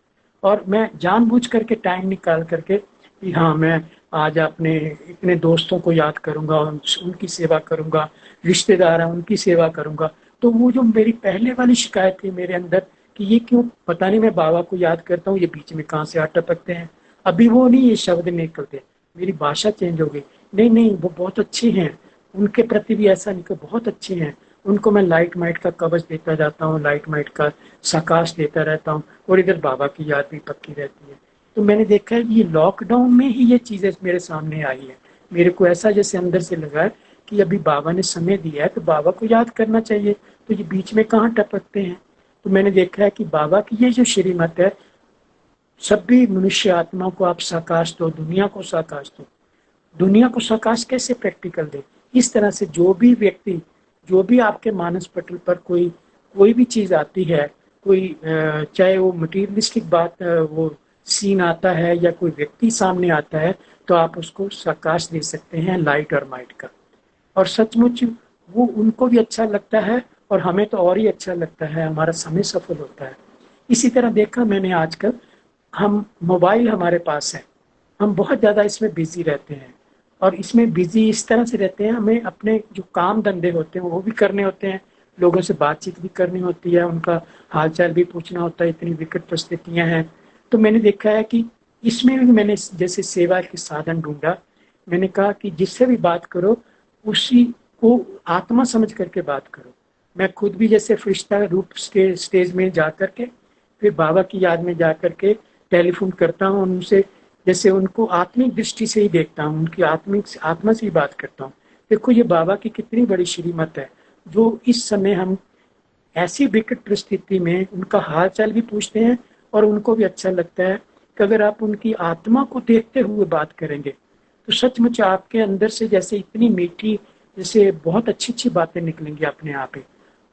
और मैं जानबूझ करके टाइम निकाल करके कि हाँ, मैं आज अपने इतने दोस्तों को याद करूंगा, उनकी सेवा करूंगा, रिश्तेदार हैं उनकी सेवा करूंगा। तो वो जो मेरी पहले वाली शिकायत थी मेरे अंदर कि ये क्यों, पता नहीं, मैं बाबा को याद करता हूँ, ये बीच में कहाँ से अटपकते हैं, अभी वो नहीं, ये शब्द निकलते, मेरी भाषा चेंज हो गई। नहीं नहीं, वो बहुत अच्छे हैं, उनके प्रति भी ऐसा नहीं कि बहुत अच्छे हैं, उनको मैं लाइट माइट का कवच देता जाता हूँ, लाइट माइट का सकाश देता रहता हूँ, और इधर बाबा की याद भी पक्की रहती है। तो मैंने देखा है ये लॉकडाउन में ही ये चीजें मेरे सामने आई है। मेरे को ऐसा जैसे अंदर से लगा है कि अभी बाबा ने समय दिया है तो बाबा को याद करना चाहिए, तो ये बीच में कहाँ टपकते हैं। तो मैंने देखा है कि बाबा की ये जो श्रीमत है, सभी मनुष्य आत्मा को आप साकाश दो, दुनिया को साकाश दो। दुनिया को साकाश कैसे प्रैक्टिकल दे, इस तरह से जो भी व्यक्ति, जो भी आपके मानस पटल पर कोई भी चीज आती है, कोई चाहे वो मटीरियलिस्टिक बात, वो सीन आता है या कोई व्यक्ति सामने आता है, तो आप उसको साकाश दे सकते हैं लाइट और माइट का। और सचमुच वो उनको भी अच्छा लगता है और हमें तो और ही अच्छा लगता है, हमारा समय सफल होता है। इसी तरह देखा मैंने आजकल, हम मोबाइल हमारे पास है, हम बहुत ज़्यादा इसमें बिजी रहते हैं और इसमें बिजी इस तरह से रहते हैं, हमें अपने जो काम धंधे होते हैं वो भी करने होते हैं, लोगों से बातचीत भी करनी होती है, उनका हालचाल भी पूछना होता है, इतनी विकट परिस्थितियां हैं। तो मैंने देखा है कि इसमें भी मैंने जैसे सेवा के साधन ढूंढा। मैंने कहा कि जिससे भी बात करो उसी को आत्मा समझ करके बात करो। मैं खुद भी जैसे फरिश्ता रूप स्टेज में जा करके फिर बाबा की याद में जा करके टेलीफोन करता हूँ, उनसे जैसे उनको आत्मिक दृष्टि से ही देखता हूँ, उनकी आत्मा से ही बात करता हूँ। देखो ये बाबा की कितनी बड़ी श्रीमत है, जो इस समय हम ऐसी विकट परिस्थिति में उनका हाल चाल भी पूछते हैं, और उनको भी अच्छा लगता है कि अगर आप उनकी आत्मा को देखते हुए बात करेंगे तो सचमुच आपके अंदर से जैसे इतनी मीठी, जैसे बहुत अच्छी अच्छी बातें निकलेंगी अपने आप ही,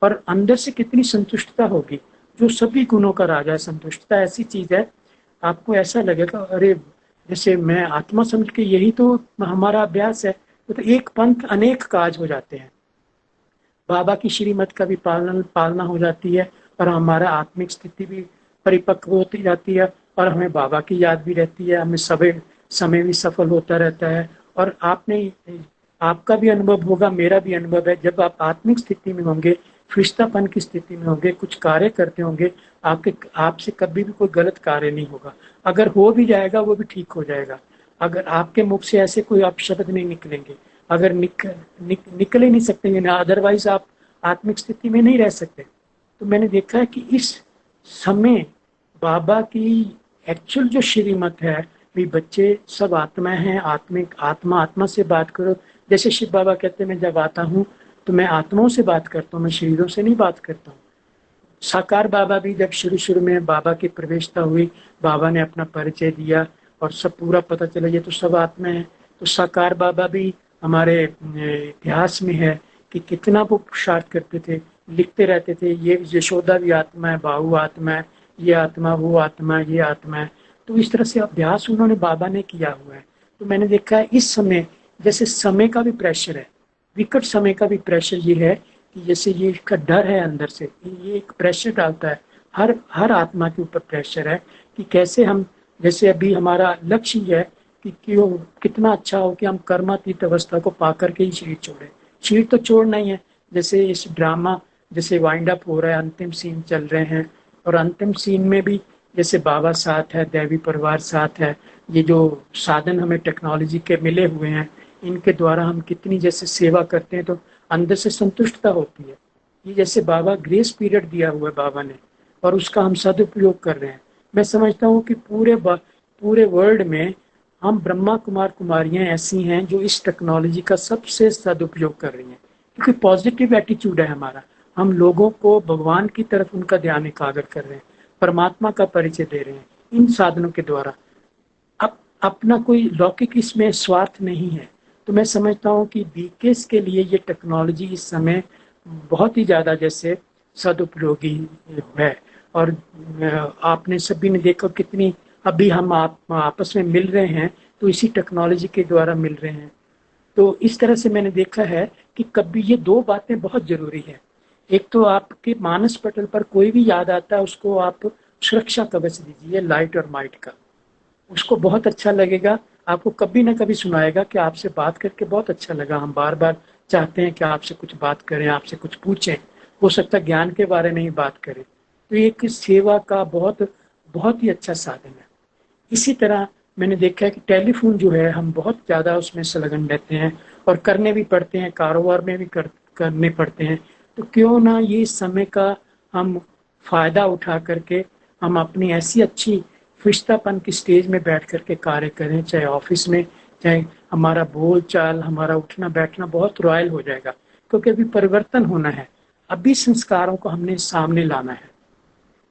और अंदर से कितनी संतुष्टता होगी, जो सभी गुणों का राजा है। संतुष्टता ऐसी चीज है, आपको ऐसा लगेगा अरे जैसे मैं आत्मा समझ के, यही तो हमारा अभ्यास है। तो एक पंथ अनेक काज हो जाते हैं, बाबा की श्रीमत का भी पालना हो जाती है, और हमारा आत्मिक स्थिति भी परिपक्व होती जाती है, और हमें बाबा की याद भी रहती है, हमें समय भी सफल होता रहता है। और आपका भी अनुभव होगा, मेरा भी अनुभव है, जब आप आत्मिक स्थिति में होंगे, फरिश्तापन की स्थिति में होंगे, कुछ कार्य करते होंगे, आपसे कभी भी कोई गलत कार्य नहीं होगा। अगर हो भी जाएगा वो भी ठीक हो जाएगा। अगर आपके मुख से ऐसे कोई अपशब्द नहीं निकलेंगे, अगर निकल ही नहीं सकते ना, अदरवाइज आप आत्मिक स्थिति में नहीं रह सकते। तो मैंने देखा है कि इस समय बाबा की एक्चुअल जो श्रीमत है, भी बच्चे सब आत्मा हैं, आत्मा से बात करो। जैसे शिव बाबा कहते हैं, मैं जब आता हूँ तो मैं आत्माओं से बात करता हूँ, मैं शरीरों से नहीं बात करता हूँ। साकार बाबा भी जब शुरू में बाबा की प्रवेशता हुई, बाबा ने अपना परिचय दिया और सब पूरा पता चला ये तो सब आत्मा है। तो साकार बाबा भी हमारे इतिहास में है कि कितना वो पुरुषार्थ करते थे, लिखते रहते थे, ये यशोदा भी आत्मा है, बाहु आत्मा है, ये आत्मा, वो आत्मा, ये आत्मा है। तो इस तरह से अभ्यास उन्होंने बाबा ने किया हुआ है। तो मैंने देखा है इस समय, जैसे समय का भी प्रेशर है, विकट समय का भी प्रेशर ये है कि जैसे ये इसका डर है अंदर से, ये एक प्रेशर डालता है, हर आत्मा के ऊपर प्रेशर है कि कैसे हम, जैसे अभी हमारा लक्ष्य है कि क्यों कितना अच्छा हो कि हम कर्मातीत अवस्था को पा करके ही शरीर छोड़े। शरीर तो छोड़ना ही है। जैसे इस ड्रामा जैसे वाइंड अप हो रहा है, अंतिम सीन चल रहे हैं, और अंतिम सीन में भी जैसे बाबा साथ है, दैवी परिवार साथ है, ये जो साधन हमें टेक्नोलॉजी के मिले हुए हैं, इनके द्वारा हम कितनी जैसे सेवा करते हैं तो अंदर से संतुष्टता होती है। ये जैसे बाबा ग्रेस पीरियड दिया हुआ है बाबा ने, और उसका हम सदुपयोग कर रहे हैं। मैं समझता हूँ कि पूरे वर्ल्ड में हम ब्रह्मा कुमार कुमारियां ऐसी हैं जो इस टेक्नोलॉजी का सबसे सदुपयोग कर रही हैं, क्योंकि पॉजिटिव एटीट्यूड है हमारा। हम लोगों को भगवान की तरफ उनका ध्यान एकाग्र कर रहे हैं, परमात्मा का परिचय दे रहे हैं इन साधनों के द्वारा। अपना कोई लौकिक इसमें स्वार्थ नहीं है। तो मैं समझता हूँ कि बीकेएस के लिए ये टेक्नोलॉजी इस समय बहुत ही ज्यादा जैसे सदुपयोगी है। और आपने सभी ने देखा कितनी अभी हम आपस में मिल रहे हैं तो इसी टेक्नोलॉजी के द्वारा मिल रहे हैं। तो इस तरह से मैंने देखा है कि कभी ये दो बातें बहुत जरूरी है। एक तो आपके मानस पटल पर कोई भी याद आता है, उसको आप सुरक्षा कवच दीजिए लाइट और माइट का, उसको बहुत अच्छा लगेगा। आपको कभी ना कभी सुनाएगा कि आपसे बात करके बहुत अच्छा लगा, हम बार बार चाहते हैं कि आपसे कुछ बात करें, आपसे कुछ पूछें, हो सकता है ज्ञान के बारे में ही बात करें। तो ये एक सेवा का बहुत बहुत ही अच्छा साधन है। इसी तरह मैंने देखा है कि टेलीफोन जो है, हम बहुत ज्यादा उसमें संलग्न रहते हैं और करने भी पड़ते हैं, कारोबार में भी करने पड़ते हैं। तो क्यों ना ये समय का हम फायदा उठा करके हम अपनी ऐसी अच्छी फरिश्तापन की स्टेज में बैठ करके कार्य करें, चाहे ऑफिस में, चाहे हमारा बोल चाल, हमारा उठना बैठना बहुत रॉयल हो जाएगा, क्योंकि अभी परिवर्तन होना है, अभी संस्कारों को हमने सामने लाना है।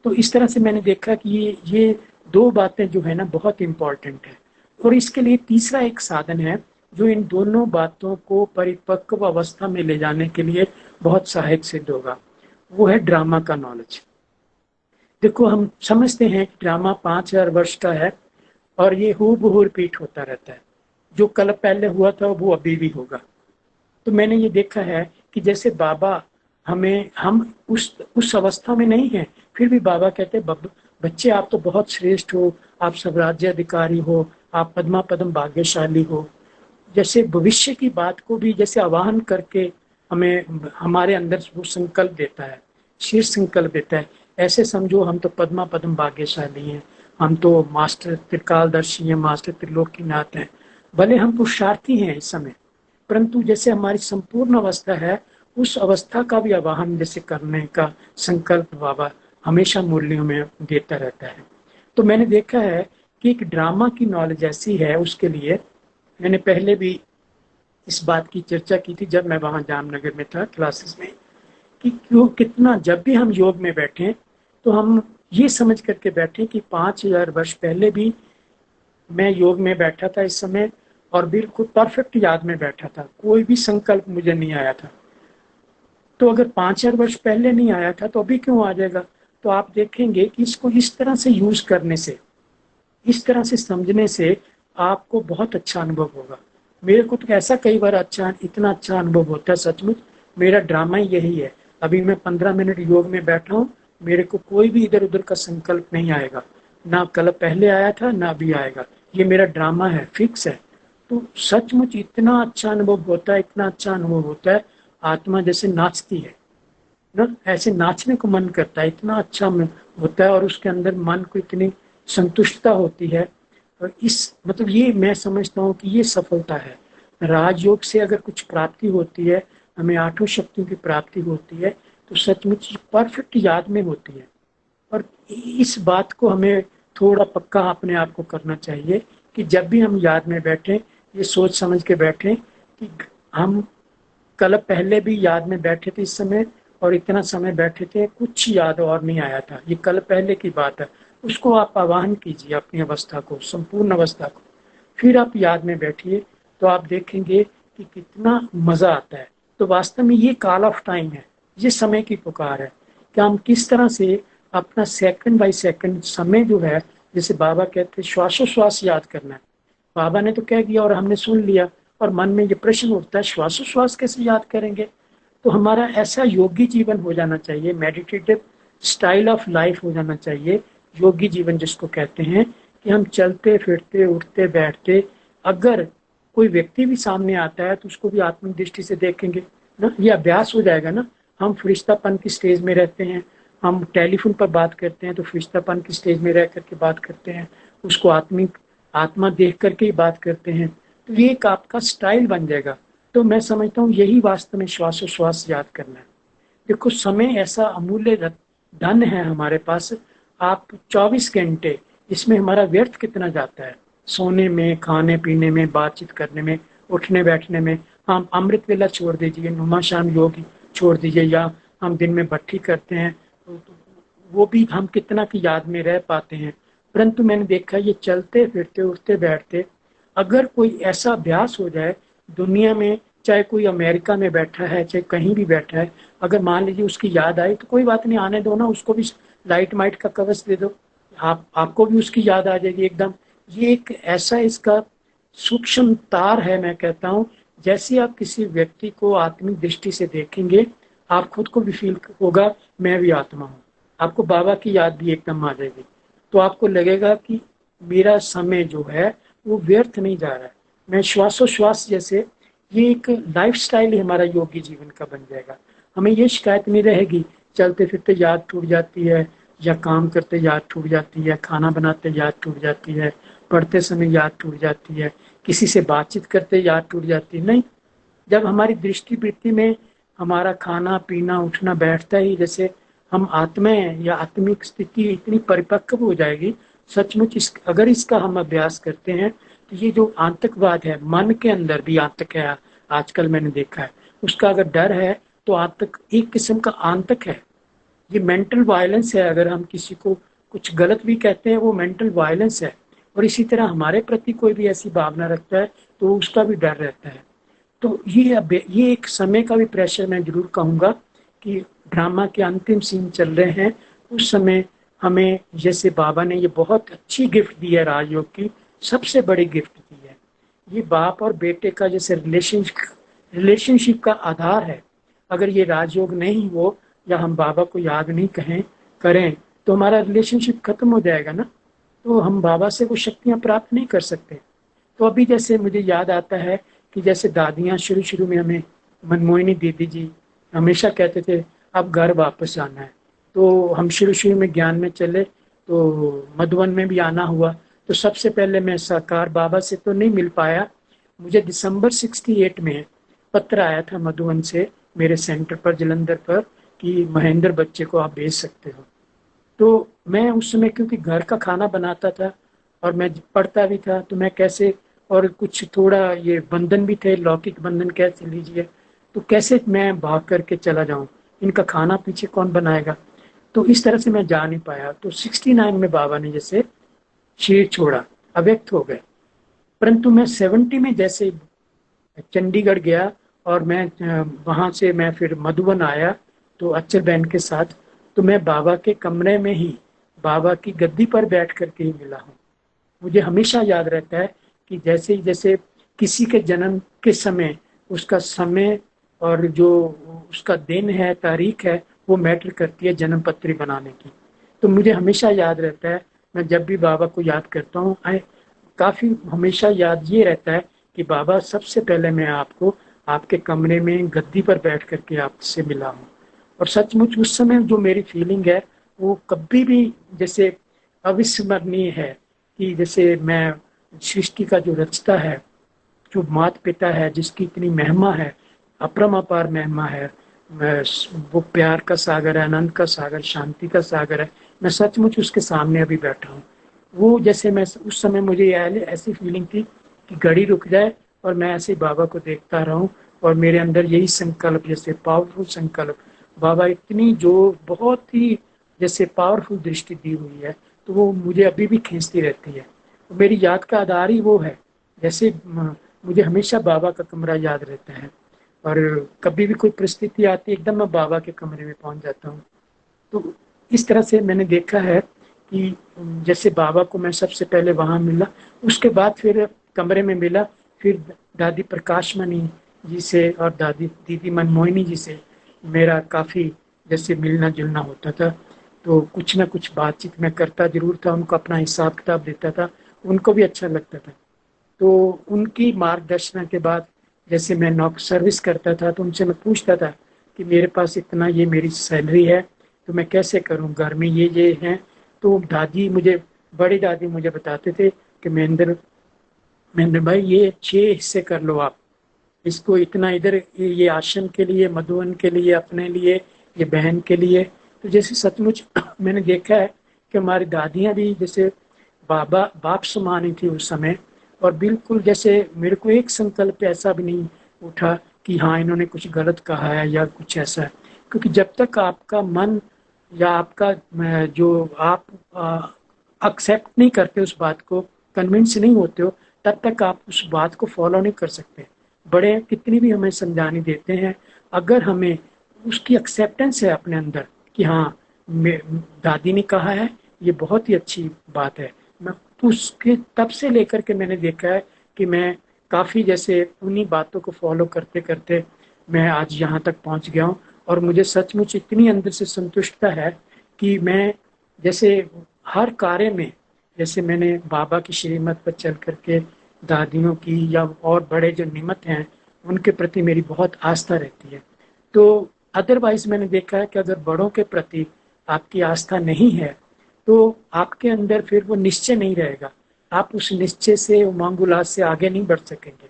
तो इस तरह से मैंने देखा कि ये दो बातें जो है ना बहुत इंपॉर्टेंट है। और इसके लिए तीसरा एक साधन है जो इन दोनों बातों को परिपक्व अवस्था में ले जाने के लिए बहुत सहायक सिद्ध होगा, वो है ड्रामा का नॉलेज। देखो हम समझते हैं कि ड्रामा 5000 वर्ष का है और ये हूबहू रिपीट होता रहता है, जो कल पहले हुआ था वो अभी भी होगा। तो मैंने ये देखा है कि जैसे बाबा हम उस अवस्था में नहीं है, फिर भी बाबा कहते हैं बच्चे आप तो बहुत श्रेष्ठ हो, आप सब राज्य अधिकारी हो, आप पद्मा पद्म भाग्यशाली हो। जैसे भविष्य की बात को भी जैसे आवाहन करके हमें हमारे अंदर वो संकल्प देता है, शीर्ष संकल्प देता है। ऐसे समझो हम तो पद्मा पद्म भाग्यशाली हैं, हम तो मास्टर त्रिकालदर्शी हैं, मास्टर त्रिलोकीनाथ हैं। भले हम पुरुषार्थी हैं इस समय, परंतु जैसे हमारी संपूर्ण अवस्था है, उस अवस्था का भी आवाहन जैसे करने का संकल्प बाबा हमेशा मूल्यों में देता रहता है। तो मैंने देखा है कि एक ड्रामा की नॉलेज ऐसी है, उसके लिए मैंने पहले भी इस बात की चर्चा की थी जब मैं वहाँ जामनगर में था क्लासेस में, कि क्यों कितना जब भी हम योग में बैठे तो हम ये समझ करके बैठे कि 5000 वर्ष पहले भी मैं योग में बैठा था इस समय, और बिल्कुल परफेक्ट याद में बैठा था, कोई भी संकल्प मुझे नहीं आया था। तो अगर 5000 वर्ष पहले नहीं आया था तो अभी क्यों आ जाएगा? तो आप देखेंगे कि इसको इस तरह से यूज करने से, इस तरह से समझने से आपको बहुत अच्छा अनुभव होगा। मेरे को तो ऐसा कई बार इतना अच्छा अनुभव होता है, सचमुच मेरा ड्रामा ही यही है। अभी मैं 15 मिनट योग में बैठा हूँ, मेरे को कोई भी इधर उधर का संकल्प नहीं आएगा, ना कल पहले आया था ना अभी आएगा, ये मेरा ड्रामा है, फिक्स है। तो सचमुच इतना अच्छा अनुभव होता है, इतना अच्छा अनुभव होता है, आत्मा जैसे नाचती है ना, ऐसे नाचने को मन करता है, इतना अच्छा होता है, और उसके अंदर मन को इतनी संतुष्टता होती है। और इस मतलब ये मैं समझता हूँ कि ये सफलता है। राजयोग से अगर कुछ प्राप्ति होती है, हमें आठों शक्तियों की प्राप्ति होती है, तो सचमुच परफेक्ट याद में होती है। और इस बात को हमें थोड़ा पक्का अपने आप को करना चाहिए कि जब भी हम याद में बैठे, ये सोच समझ के बैठे कि हम कल पहले भी याद में बैठे थे इस समय, और इतना समय बैठे थे, कुछ याद और नहीं आया था, ये कल पहले की बात है। उसको आप आवाहन कीजिए, अपनी अवस्था को, संपूर्ण अवस्था को, फिर आप याद में बैठिए, तो आप देखेंगे कि कितना मजा आता है। तो वास्तव में ये कॉल ऑफ टाइम है, ये समय की पुकार है कि हम किस तरह से अपना सेकंड बाय सेकंड समय जो है, जैसे बाबा कहते हैं श्वासोश्वास याद करना है, बाबा ने तो कह दिया और हमने सुन लिया, और मन में ये प्रश्न उठता है श्वासोश्वास कैसे याद करेंगे? तो हमारा ऐसा योगी जीवन हो जाना चाहिए, मेडिटेटिव स्टाइल ऑफ लाइफ हो जाना चाहिए, योगी जीवन जिसको कहते हैं, कि हम चलते फिरते उठते बैठते, अगर कोई व्यक्ति भी सामने आता है तो उसको भी आत्मिक दृष्टि से देखेंगे ना, ये अभ्यास हो जाएगा ना। हम फरिश्तापन की स्टेज में रहते हैं, हम टेलीफोन पर बात करते हैं तो फरिश्तापन की स्टेज में रह करके बात करते हैं, उसको आत्मिक आत्मा देख करके ही बात करते हैं, तो ये एक आपका स्टाइल बन जाएगा। तो मैं समझता हूँ यही वास्तव में श्वासोश्वास याद करना है। देखो समय ऐसा अमूल्य धन है हमारे पास, आप 24 घंटे, इसमें हमारा व्यर्थ कितना जाता है, सोने में, खाने पीने में, बातचीत करने में, उठने बैठने में। हम अमृत वेला छोड़ दीजिए, नुमा शाम योग छोड़ दीजिए, या हम दिन में भट्ठी करते हैं तो वो भी हम कितना की याद में रह पाते हैं। परंतु मैंने देखा ये चलते फिरते उठते बैठते, अगर कोई ऐसा अभ्यास हो जाए दुनिया में, चाहे कोई अमेरिका में बैठा है चाहे कहीं भी बैठा है, अगर मान लीजिए उसकी याद आई तो कोई बात नहीं, आने दो ना, उसको भी लाइट माइट का कवच दे दो, आपको भी उसकी याद आ जाएगी एकदम। ये एक ऐसा इसका सूक्ष्म तार है, मैं कहता हूँ, जैसे आप किसी व्यक्ति को आत्मिक दृष्टि से देखेंगे, आप खुद को भी फील होगा मैं भी आत्मा हूँ, आपको बाबा की याद भी एकदम आ जाएगी। तो आपको लगेगा कि मेरा समय जो है वो व्यर्थ नहीं जा रहा है, मैं श्वासोश्वास जैसे, ये एक लाइफ स्टाइल ही हमारा योगी जीवन का बन जाएगा। हमें ये शिकायत नहीं रहेगी चलते फिरते याद टूट जाती है, या काम करते याद टूट जाती है, खाना बनाते याद टूट जाती है, पढ़ते समय याद टूट जाती है, किसी से बातचीत करते याद टूट जाती है। नहीं, जब हमारी दृष्टि वृत्ति में हमारा खाना पीना उठना बैठता ही, जैसे हम आत्माएं या आत्मिक स्थिति इतनी परिपक्व हो जाएगी, सचमुच अगर इसका हम अभ्यास करते हैं तो ये जो आतंकवाद है, मन के अंदर भी आतंक है, आजकल मैंने देखा है, उसका अगर डर है तो आतंक एक किस्म का आतंक है, ये मेंटल वायलेंस है। अगर हम किसी को कुछ गलत भी कहते हैं वो मेंटल वायलेंस है, और इसी तरह हमारे प्रति कोई भी ऐसी भावना रखता है तो उसका भी डर रहता है। तो ये एक समय का भी प्रेशर, मैं जरूर कहूँगा कि ड्रामा के अंतिम सीन चल रहे हैं, उस समय हमें जैसे बाबा ने ये बहुत अच्छी गिफ्ट दी है, राजयोग की सबसे बड़ी गिफ्ट दी है, ये बाप और बेटे का जैसे रिलेशनशिप का आधार है। अगर ये राजयोग नहीं हो या हम बाबा को याद नहीं करें तो हमारा रिलेशनशिप खत्म हो जाएगा ना, तो हम बाबा से वो शक्तियां प्राप्त नहीं कर सकते। तो अभी जैसे मुझे याद आता है कि जैसे दादियां शुरू शुरू में हमें, मनमोहिनी दीदी जी हमेशा कहते थे अब घर वापस आना है, तो हम शुरू शुरू में ज्ञान में चले, तो मधुबन में भी आना हुआ, तो सबसे पहले मैं साकार बाबा से तो नहीं मिल पाया, मुझे दिसंबर 68 में पत्र आया था मधुबन से मेरे सेंटर पर जलंधर पर कि महेंद्र बच्चे को आप भेज सकते हो। तो मैं उस समय क्योंकि घर का खाना बनाता था और मैं पढ़ता भी था, तो मैं कैसे, और कुछ थोड़ा ये बंधन भी थे, लौकिक बंधन कैसे लीजिए, तो कैसे मैं भाग करके चला जाऊं, इनका खाना पीछे कौन बनाएगा। तो इस तरह से मैं जा नहीं पाया। तो 69 में बाबा ने जैसे शरीर छोड़ा, अव्यक्त हो गए। परंतु मैं 70 में जैसे चंडीगढ़ गया और मैं वहां से मैं फिर मधुबन आया, तो अच्चर बहन के साथ, तो मैं बाबा के कमरे में ही बाबा की गद्दी पर बैठ करके ही मिला हूँ। मुझे हमेशा याद रहता है कि जैसे किसी के जन्म के समय, उसका समय और जो उसका दिन है, तारीख है, वो मैटर करती है जन्म पत्री बनाने की। तो मुझे हमेशा याद रहता है, मैं जब भी बाबा को याद करता हूँ, काफी हमेशा याद ये रहता है कि बाबा सबसे पहले मैं आपको आपके कमरे में गद्दी पर बैठ करके आपसे मिला हूँ। और सचमुच उस समय जो मेरी फीलिंग है वो कभी भी जैसे अविस्मरणीय है, कि जैसे मैं सृष्टि का जो रचता है, जो माता पिता है, जिसकी इतनी महिमा है, अपरमापार महिमा है, वो प्यार का सागर है, आनंद का सागर, शांति का सागर है, मैं सचमुच उसके सामने अभी बैठा हूँ। वो जैसे मैं उस समय, मुझे ऐसी फीलिंग थी कि घड़ी रुक जाए और मैं ऐसे बाबा को देखता रहूं, और मेरे अंदर यही संकल्प, जैसे पावरफुल संकल्प, बाबा इतनी जो बहुत ही जैसे पावरफुल दृष्टि दी हुई है, तो वो मुझे अभी भी खींचती रहती है। तो मेरी याद का आधार ही वो है। जैसे मुझे हमेशा बाबा का कमरा याद रहता है, और कभी भी कोई परिस्थिति आती है, एकदम मैं बाबा के कमरे में पहुंच जाता हूँ। तो इस तरह से मैंने देखा है कि जैसे बाबा को मैं सबसे पहले वहां मिला, उसके बाद फिर कमरे में मिला, फिर दादी प्रकाशमणि जी से और दादी दीदी मनमोहिनी जी से मेरा काफ़ी जैसे मिलना जुलना होता था। तो कुछ ना कुछ बातचीत मैं करता जरूर था, उनको अपना हिसाब किताब देता था, उनको भी अच्छा लगता था। तो उनकी मार्गदर्शन के बाद जैसे मैं नौक सर्विस करता था, तो उनसे मैं पूछता था कि मेरे पास इतना, ये मेरी सैलरी है, तो मैं कैसे करूं, घर में ये हैं। तो दादी मुझे, बड़ी दादी मुझे बताते थे कि महेंद्र महेंद्र भाई, ये 6 हिस्से कर लो आप, इसको इतना इधर, ये आश्रम के लिए, मधुबन के लिए, अपने लिए, ये बहन के लिए। तो जैसे सचमुच मैंने देखा है कि हमारी दादियां भी जैसे बाबा बाप समान ही थी उस समय। और बिल्कुल जैसे मेरे को एक संकल्प ऐसा भी नहीं उठा कि हाँ इन्होंने कुछ गलत कहा है या कुछ ऐसा है। क्योंकि जब तक आपका मन या आपका जो आप एक्सेप्ट नहीं करते उस बात को, कन्विंस नहीं होते हो, तब तक आप उस बात को फॉलो नहीं कर सकते। बड़े कितनी भी हमें समझाने देते हैं, अगर हमें उसकी एक्सेप्टेंस है अपने अंदर कि हाँ दादी ने कहा है, ये बहुत ही अच्छी बात है, मैं तो उसके तब से लेकर के मैंने देखा है कि मैं काफ़ी जैसे उन्हीं बातों को फॉलो करते करते मैं आज यहाँ तक पहुँच गया हूँ। और मुझे सचमुच इतनी अंदर से संतुष्टता है कि मैं जैसे हर कार्य में, जैसे मैंने बाबा की श्रीमत पर चल करके दादियों की या और बड़े जो निमित्त हैं उनके प्रति मेरी बहुत आस्था रहती है। तो अदरवाइज मैंने देखा है कि अगर बड़ों के प्रति आपकी आस्था नहीं है, तो आपके अंदर फिर वो निश्चय नहीं रहेगा, आप उस निश्चय से, उमंग उल्लास से आगे नहीं बढ़ सकेंगे।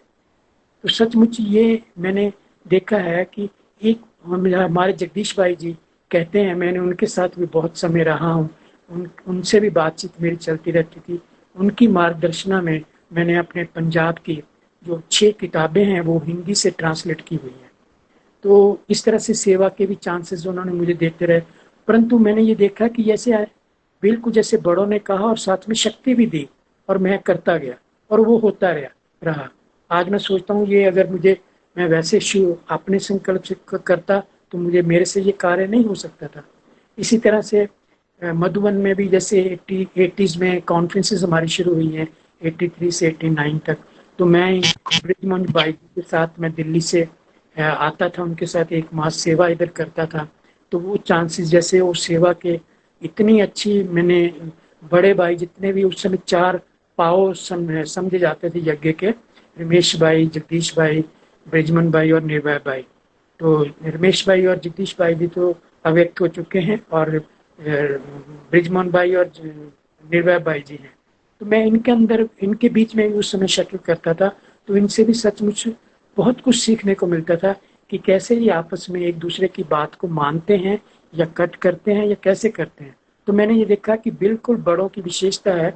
तो सचमुच ये मैंने देखा है कि एक हमारे जगदीश भाई जी कहते हैं, मैंने उनके साथ भी बहुत समय रहा हूँ, उनसे भी बातचीत मेरी चलती रहती थी। उनकी मार्गदर्शना में मैंने अपने पंजाब की जो 6 किताबें हैं वो हिंदी से ट्रांसलेट की हुई हैं। तो इस तरह से सेवा के भी चांसेस उन्होंने मुझे देते रहे। परंतु मैंने ये देखा कि जैसे बिल्कुल जैसे बड़ों ने कहा और साथ में शक्ति भी दी, और मैं करता गया और वो होता रहा। आज मैं सोचता हूँ ये अगर मुझे, मैं वैसे अपने संकल्प से करता तो मुझे, मेरे से ये कार्य नहीं हो सकता था। इसी तरह से मधुबन में भी जैसे 80s में कॉन्फ्रेंसेस हमारी शुरू हुई हैं, 83 से 89 तक। तो मैं ब्रिजमोहन भाई के साथ मैं दिल्ली से आता था, उनके साथ एक मास सेवा इधर करता था। तो वो चांसेस जैसे वो सेवा के इतनी अच्छी, मैंने बड़े भाई जितने भी उस समय 4 पाव समझे जाते थे यज्ञ के, रमेश भाई, जगदीश भाई, ब्रिजमन भाई और निर्भय भाई। तो रमेश भाई और जगदीश भाई भी तो अव्यक्त हो चुके हैं, और ब्रिजमोहन भाई और निर्भय भाई जी हैं। तो मैं इनके अंदर, इनके बीच में उस समय शक्ल करता था। तो इनसे भी सचमुच बहुत कुछ सीखने को मिलता था कि कैसे ये आपस में एक दूसरे की बात को मानते हैं या कट करते हैं या कैसे करते हैं। तो मैंने ये देखा कि बिल्कुल बड़ों की विशेषता है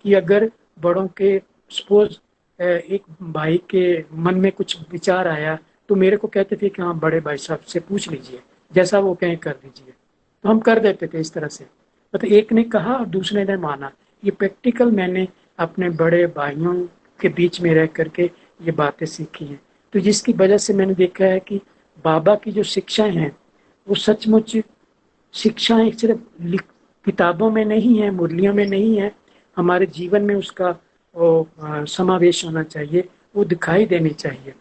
कि अगर बड़ों के सपोज एक भाई के मन में कुछ विचार आया तो मेरे को कहते थे कि हाँ बड़े भाई साहब से पूछ लीजिए, जैसा वो कहें कर दीजिए, तो हम कर देते थे इस तरह से। मतलब एक ने कहा और दूसरे ने माना। ये प्रैक्टिकल मैंने अपने बड़े भाइयों के बीच में रह करके ये बातें सीखी हैं। तो जिसकी वजह से मैंने देखा है कि बाबा की जो शिक्षाएं हैं वो सचमुच शिक्षाएं सिर्फ किताबों में नहीं है, मुरलियों में नहीं है, हमारे जीवन में उसका समावेश होना चाहिए, वो दिखाई देनी चाहिए,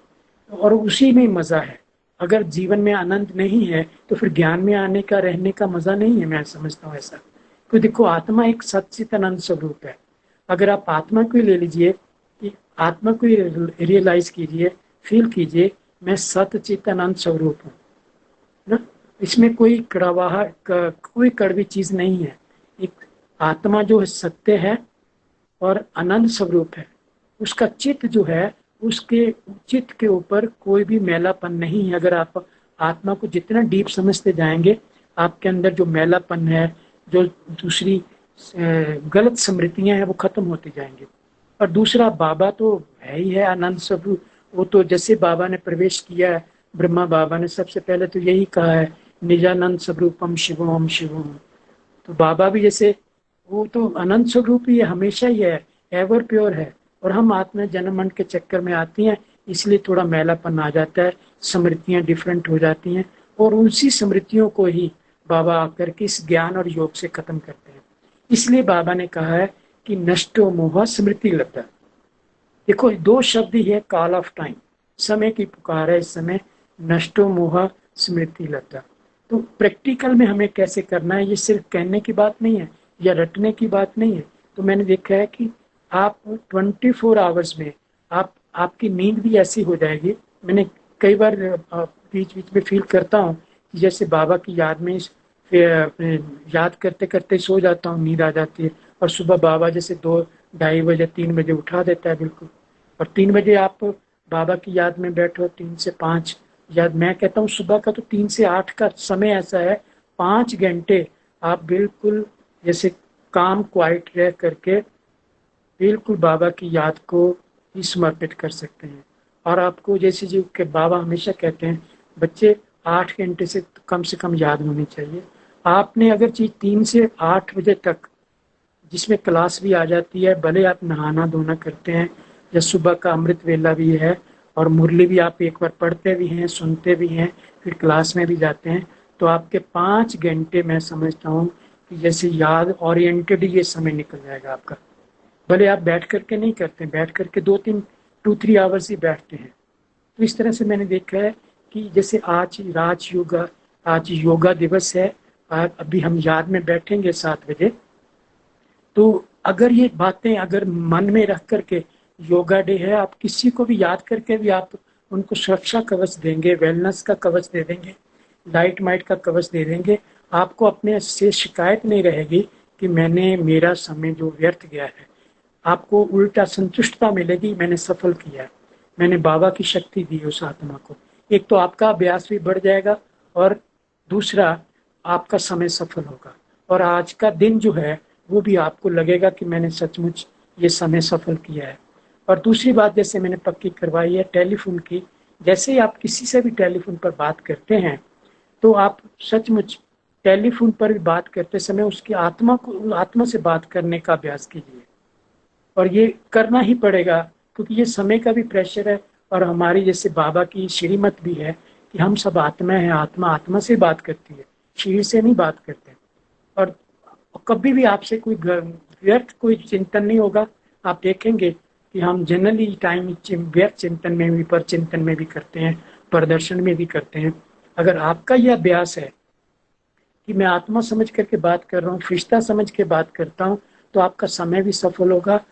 और उसी में मजा है। अगर जीवन में आनंद नहीं है तो फिर ज्ञान में आने का, रहने का मजा नहीं है, मैं समझता हूँ ऐसा। तो देखो, आत्मा एक सच्चित आनंद स्वरूप है। अगर आप आत्मा को ले लीजिए, कि आत्मा को रियलाइज कीजिए, फील कीजिए, मैं सच्चित आनंद स्वरूप हूँ ना। इसमें कोई कोई कड़वी चीज नहीं है। एक आत्मा जो है सत्य है और आनंद स्वरूप है, उसका चित्त जो है, उसके चित्त के ऊपर कोई भी मैलापन नहीं है। अगर आप आत्मा को जितना डीप समझते जाएंगे, आपके अंदर जो मैलापन है, जो दूसरी गलत स्मृतियां हैं, वो खत्म होती जाएंगी। और दूसरा, बाबा तो है ही है आनंद स्वरूप। वो तो जैसे बाबा ने प्रवेश किया है, ब्रह्मा बाबा ने सबसे पहले तो यही कहा है, निजानंद स्वरूपम शिवम शिवम। तो बाबा भी जैसे, वो तो अनंत स्वरूप ही है, हमेशा ही है, एवर प्योर है। और हम आत्मा जन्म मरण के चक्कर में आती हैं, इसलिए थोड़ा मैलापन आ जाता है, स्मृतियां डिफरेंट हो जाती हैं, और उसी स्मृतियों को ही बाबा आकर के इस ज्ञान और योग से खत्म करते हैं। इसलिए बाबा ने कहा है कि नष्टो मोह स्मृति लब्धा। देखो, दो शब्द ही है, कॉल ऑफ टाइम, समय की पुकार है इस समय, नष्टो मोह स्मृति लब्धा। तो प्रैक्टिकल में हमें कैसे करना है, ये सिर्फ कहने की बात नहीं है या रटने की बात नहीं है। तो मैंने देखा है कि आप 24 आवर्स में आपकी नींद भी ऐसी हो जाएगी। मैंने कई बार बीच बीच में फील करता हूँ कि जैसे बाबा की याद में याद करते करते सो जाता हूँ, नींद आ जाती है, और सुबह बाबा जैसे 2-2:30 बजे 3 बजे उठा देता है बिल्कुल। और 3 बजे आप बाबा की याद में बैठो, 3 से 5 याद। मैं कहता हूँ सुबह का तो 3 से 8 का समय ऐसा है, 5 घंटे आप बिल्कुल जैसे काम क्वाइट रह करके बिल्कुल बाबा की याद को ही समर्पित कर सकते हैं। और आपको जैसे जी के बाबा हमेशा कहते हैं, बच्चे 8 घंटे से कम याद होनी चाहिए। आपने अगर चीज 3 से 8 बजे तक, जिसमें क्लास भी आ जाती है, भले आप नहाना धोना करते हैं, या सुबह का अमृत वेला भी है, और मुरली भी आप एक बार पढ़ते भी हैं, सुनते भी हैं, फिर क्लास में भी जाते हैं, तो आपके 5 घंटे मैं समझता हूँ कि जैसे याद ओरिएंटेड ये समय निकल जाएगा आपका। भले आप बैठ करके नहीं करते, बैठ करके 2-3 आवर्स ही बैठते हैं। तो इस तरह से मैंने देखा है कि जैसे आज योगा दिवस है, अभी हम याद में बैठेंगे 7 बजे। तो अगर ये बातें अगर मन में रख करके, योगा डे है, आप किसी को भी याद करके भी आप उनको सुरक्षा कवच देंगे, वेलनेस का कवच दे देंगे, लाइट माइट का कवच दे देंगे, आपको अपने से शिकायत नहीं रहेगी कि मेरा समय जो व्यर्थ गया है। आपको उल्टा संतुष्टता मिलेगी, मैंने सफल किया है, मैंने बाबा की शक्ति दी उस आत्मा को। एक तो आपका अभ्यास भी बढ़ जाएगा, और दूसरा आपका समय सफल होगा, और आज का दिन जो है वो भी आपको लगेगा कि मैंने सचमुच ये समय सफल किया है। और दूसरी बात, जैसे मैंने पक्की करवाई है टेलीफोन की, जैसे ही आप किसी से भी टेलीफोन पर बात करते हैं, तो आप सचमुच टेलीफोन पर भी बात करते समय उसकी आत्मा से बात करने का अभ्यास कीजिए। और ये करना ही पड़ेगा, क्योंकि ये समय का भी प्रेशर है, और हमारी जैसे बाबा की श्रीमत भी है कि हम सब आत्मा है, आत्मा से बात करती है, शरीर से नहीं बात करते। और कभी भी आपसे कोई व्यर्थ कोई चिंतन नहीं होगा। आप देखेंगे कि हम जनरली टाइम व्यर्थ चिंतन में भी, पर चिंतन में भी करते हैं, प्रदर्शन में भी करते हैं। अगर आपका यह अभ्यास है कि मैं आत्मा समझ करके बात कर रहा हूँ, फरिश्ता समझ के बात करता हूँ, तो आपका समय भी सफल होगा,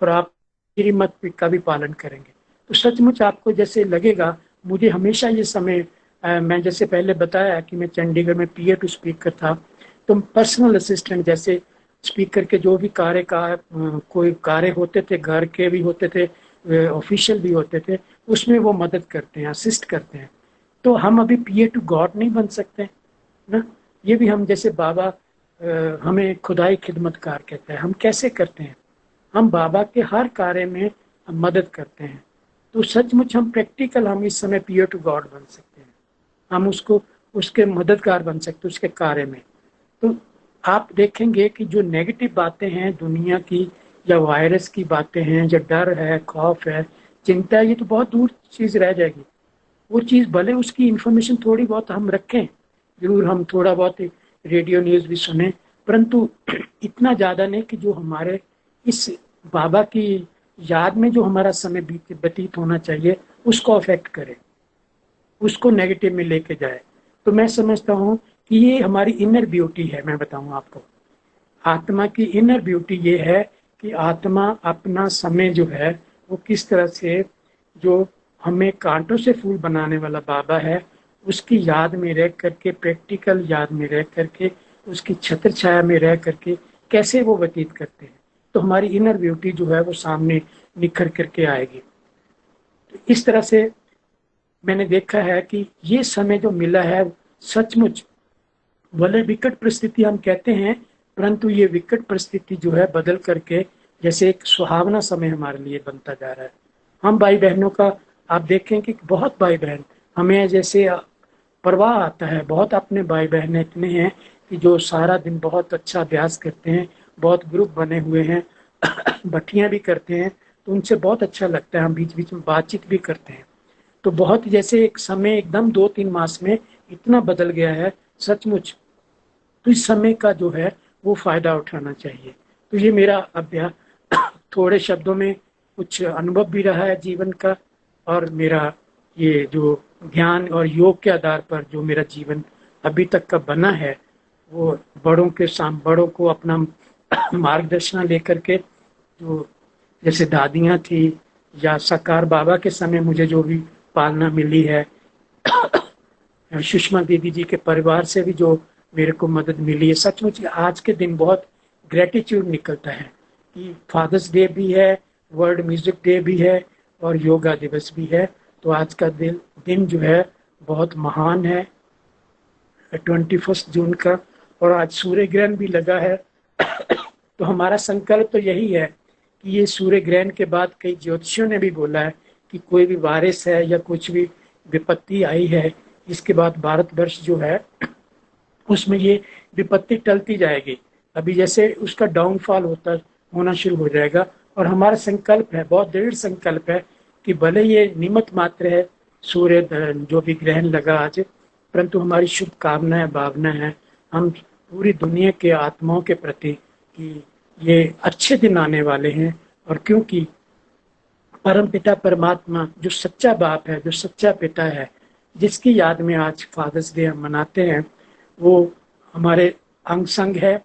और आप श्रीमत का भी पालन करेंगे। तो सचमुच आपको जैसे लगेगा, मुझे हमेशा ये समय, मैं जैसे पहले बताया कि मैं चंडीगढ़ में पीए टू स्पीकर था, तो पर्सनल असिस्टेंट जैसे स्पीकर के जो भी कोई कार्य होते थे, घर के भी होते थे, ऑफिशियल भी होते थे, उसमें वो मदद करते हैं, असिस्ट करते हैं। तो हम अभी पीए टू गॉड नहीं बन सकते ना। ये भी हम जैसे बाबा हमें खुदाई खिदमतकार कहता है, हम कैसे करते हैं, हम बाबा के हर कार्य में हम मदद करते हैं। तो सचमुच हम प्रैक्टिकल, हम इस समय पीयर टू गॉड बन सकते हैं, हम उसको उसके मददगार बन सकते हैं उसके कार्य में। तो आप देखेंगे कि जो नेगेटिव बातें हैं दुनिया की, या वायरस की बातें हैं, जो डर है, खौफ है, चिंता है, ये तो बहुत दूर चीज रह जाएगी। वो चीज भले उसकी इंफॉर्मेशन थोड़ी बहुत हम रखें, जरूर हम थोड़ा बहुत रेडियो न्यूज भी सुने, परंतु इतना ज्यादा नहीं कि जो हमारे इस बाबा की याद में जो हमारा समय व्यतीत होना चाहिए उसको अफेक्ट करे, उसको नेगेटिव में लेके जाए। तो मैं समझता हूँ कि ये हमारी इनर ब्यूटी है। मैं बताऊँ आपको, आत्मा की इनर ब्यूटी ये है कि आत्मा अपना समय जो है वो किस तरह से, जो हमें कांटों से फूल बनाने वाला बाबा है उसकी याद में रह करके, प्रैक्टिकल याद में रह करके, उसकी छत्र छाया में रह करके कैसे वो व्यतीत करते हैं, तो हमारी इनर ब्यूटी जो है वो सामने निखर करके आएगी। तो इस तरह से मैंने देखा है कि ये समय जो मिला है सचमुच, भले विकट परिस्थिति हम कहते हैं, परंतु ये विकट परिस्थिति जो है बदल करके जैसे एक सुहावना समय हमारे लिए बनता जा रहा है। हम भाई बहनों का आप देखें कि बहुत भाई बहन हमें जैसे परवाह आता है, बहुत अपने भाई बहन इतने हैं कि जो सारा दिन बहुत अच्छा अभ्यास करते हैं, बहुत ग्रुप बने हुए हैं, भट्टियां भी करते हैं, तो उनसे बहुत अच्छा लगता है, हम बीच बीच में बातचीत भी करते हैं। तो बहुत जैसे एक समय एकदम 2-3 मास में इतना बदल गया है सचमुच। तो इस समय का जो है वो फायदा उठाना चाहिए। तो ये मेरा अभ्यास, थोड़े शब्दों में कुछ अनुभव भी रहा है जीवन का, और मेरा ये जो ध्यान और योग के आधार पर जो मेरा जीवन अभी तक का बना है, वो बड़ों को अपना मार्गदर्शन लेकर के, जो जैसे दादियाँ थी या साकार बाबा के समय मुझे जो भी पालना मिली है, सुषमा दीदी जी के परिवार से भी जो मेरे को मदद मिली है, सचमुच आज के दिन बहुत ग्रेटिट्यूड निकलता है कि फादर्स डे भी है, वर्ल्ड म्यूजिक डे भी है और योगा दिवस भी है। तो आज का दिन जो है बहुत महान है, 21 जून का, और आज सूर्य ग्रहण भी लगा है। तो हमारा संकल्प तो यही है कि ये सूर्य ग्रहण के बाद कई ज्योतिषियों ने भी बोला है कि कोई भी वायरस है या कुछ भी विपत्ति आई है, इसके बाद भारतवर्ष जो है उसमें ये विपत्ति टलती जाएगी। अभी जैसे उसका डाउनफॉल होना शुरू हो जाएगा। और हमारा संकल्प है, बहुत दृढ़ संकल्प है कि भले ये निमित्त मात्र है, सूर्य जो भी ग्रहण लगा आज, परंतु हमारी शुभकामना है, भावना है हम पूरी दुनिया के आत्माओं के प्रति कि ये अच्छे दिन आने वाले हैं। और क्योंकि परम पिता परमात्मा जो सच्चा बाप है, जो सच्चा पिता है, जिसकी याद में आज फादर्स डे हम मनाते हैं, वो हमारे अंग संग है।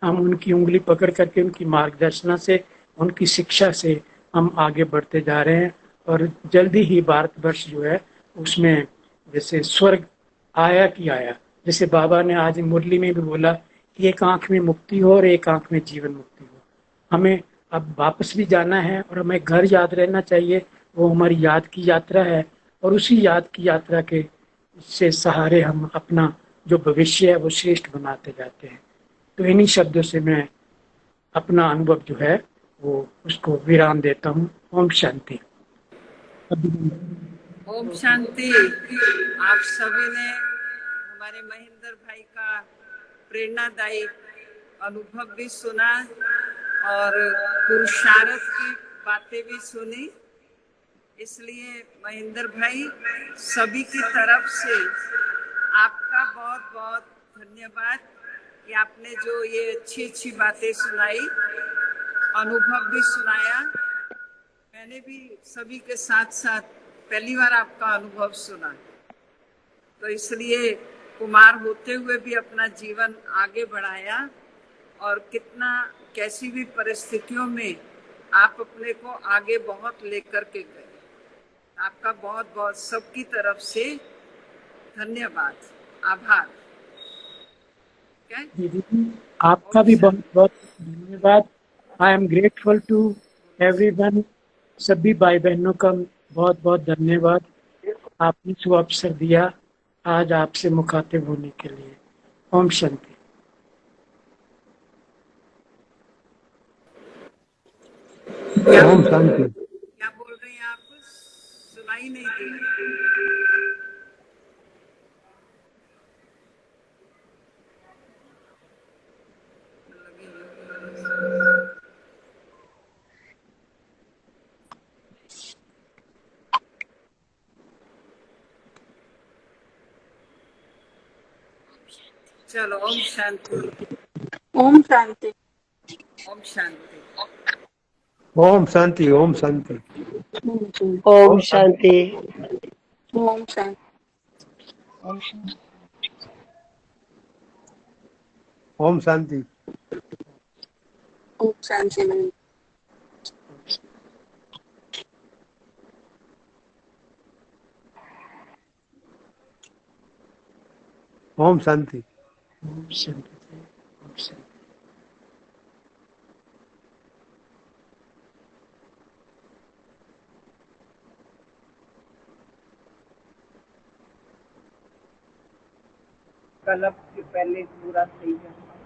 हम उनकी उंगली पकड़ करके, उनकी मार्गदर्शना से, उनकी शिक्षा से हम आगे बढ़ते जा रहे हैं। और जल्दी ही भारतवर्ष जो है उसमें जैसे स्वर्ग आया कि आया, जैसे बाबा ने आज मुरली में भी बोला कि एक आंख में मुक्ति हो और एक आंख में जीवन मुक्ति हो। हमें अब वापस भी जाना है और हमें घर याद रहना चाहिए, वो हमारी याद की यात्रा है। और उसी याद की यात्रा के से सहारे हम अपना जो भविष्य है वो श्रेष्ठ बनाते जाते हैं। तो इन्हीं शब्दों से मैं अपना अनुभव जो है वो उसको विराम देता हूँ। ओम शांति। ओम शांति। आप सभी ने हमारे महेंद्र भाई का प्रेरणादायी अनुभव भी सुना और पुरुषार्थ की बातें भी सुनी। इसलिए महेंद्र भाई, सभी की तरफ से आपका बहुत बहुत धन्यवाद कि आपने जो ये अच्छी अच्छी बातें सुनाई, अनुभव भी सुनाया। मैंने भी सभी के साथ साथ पहली बार आपका अनुभव सुना, तो इसलिए कुमार होते हुए भी अपना जीवन आगे बढ़ाया और कितना, कैसी भी परिस्थितियों में आप अपने को आगे बहुत लेकर के गए। आपका बहुत बहुत सबकी तरफ से धन्यवाद, आभार। दीदी आपका भी बहुत बहुत धन्यवाद। I am grateful to everyone. सभी भाई बहनों का बहुत बहुत धन्यवाद, आपने जो अवसर दिया आज आपसे मुखातिब होने के लिए। ओम शांति। क्या ओम शांति। क्या बोल रही हैं आप? सुनाई नहीं दे रही। चलो, ओम शांति। ओम शांति। ओम शांति। ओम शांति। ओम शांति। ओम शांति। ओम शांति। ओम शांति। ओम शांति मैम। ओम शांति। ओम शांति। ओम शांति। कल के पहले पूरा सही है।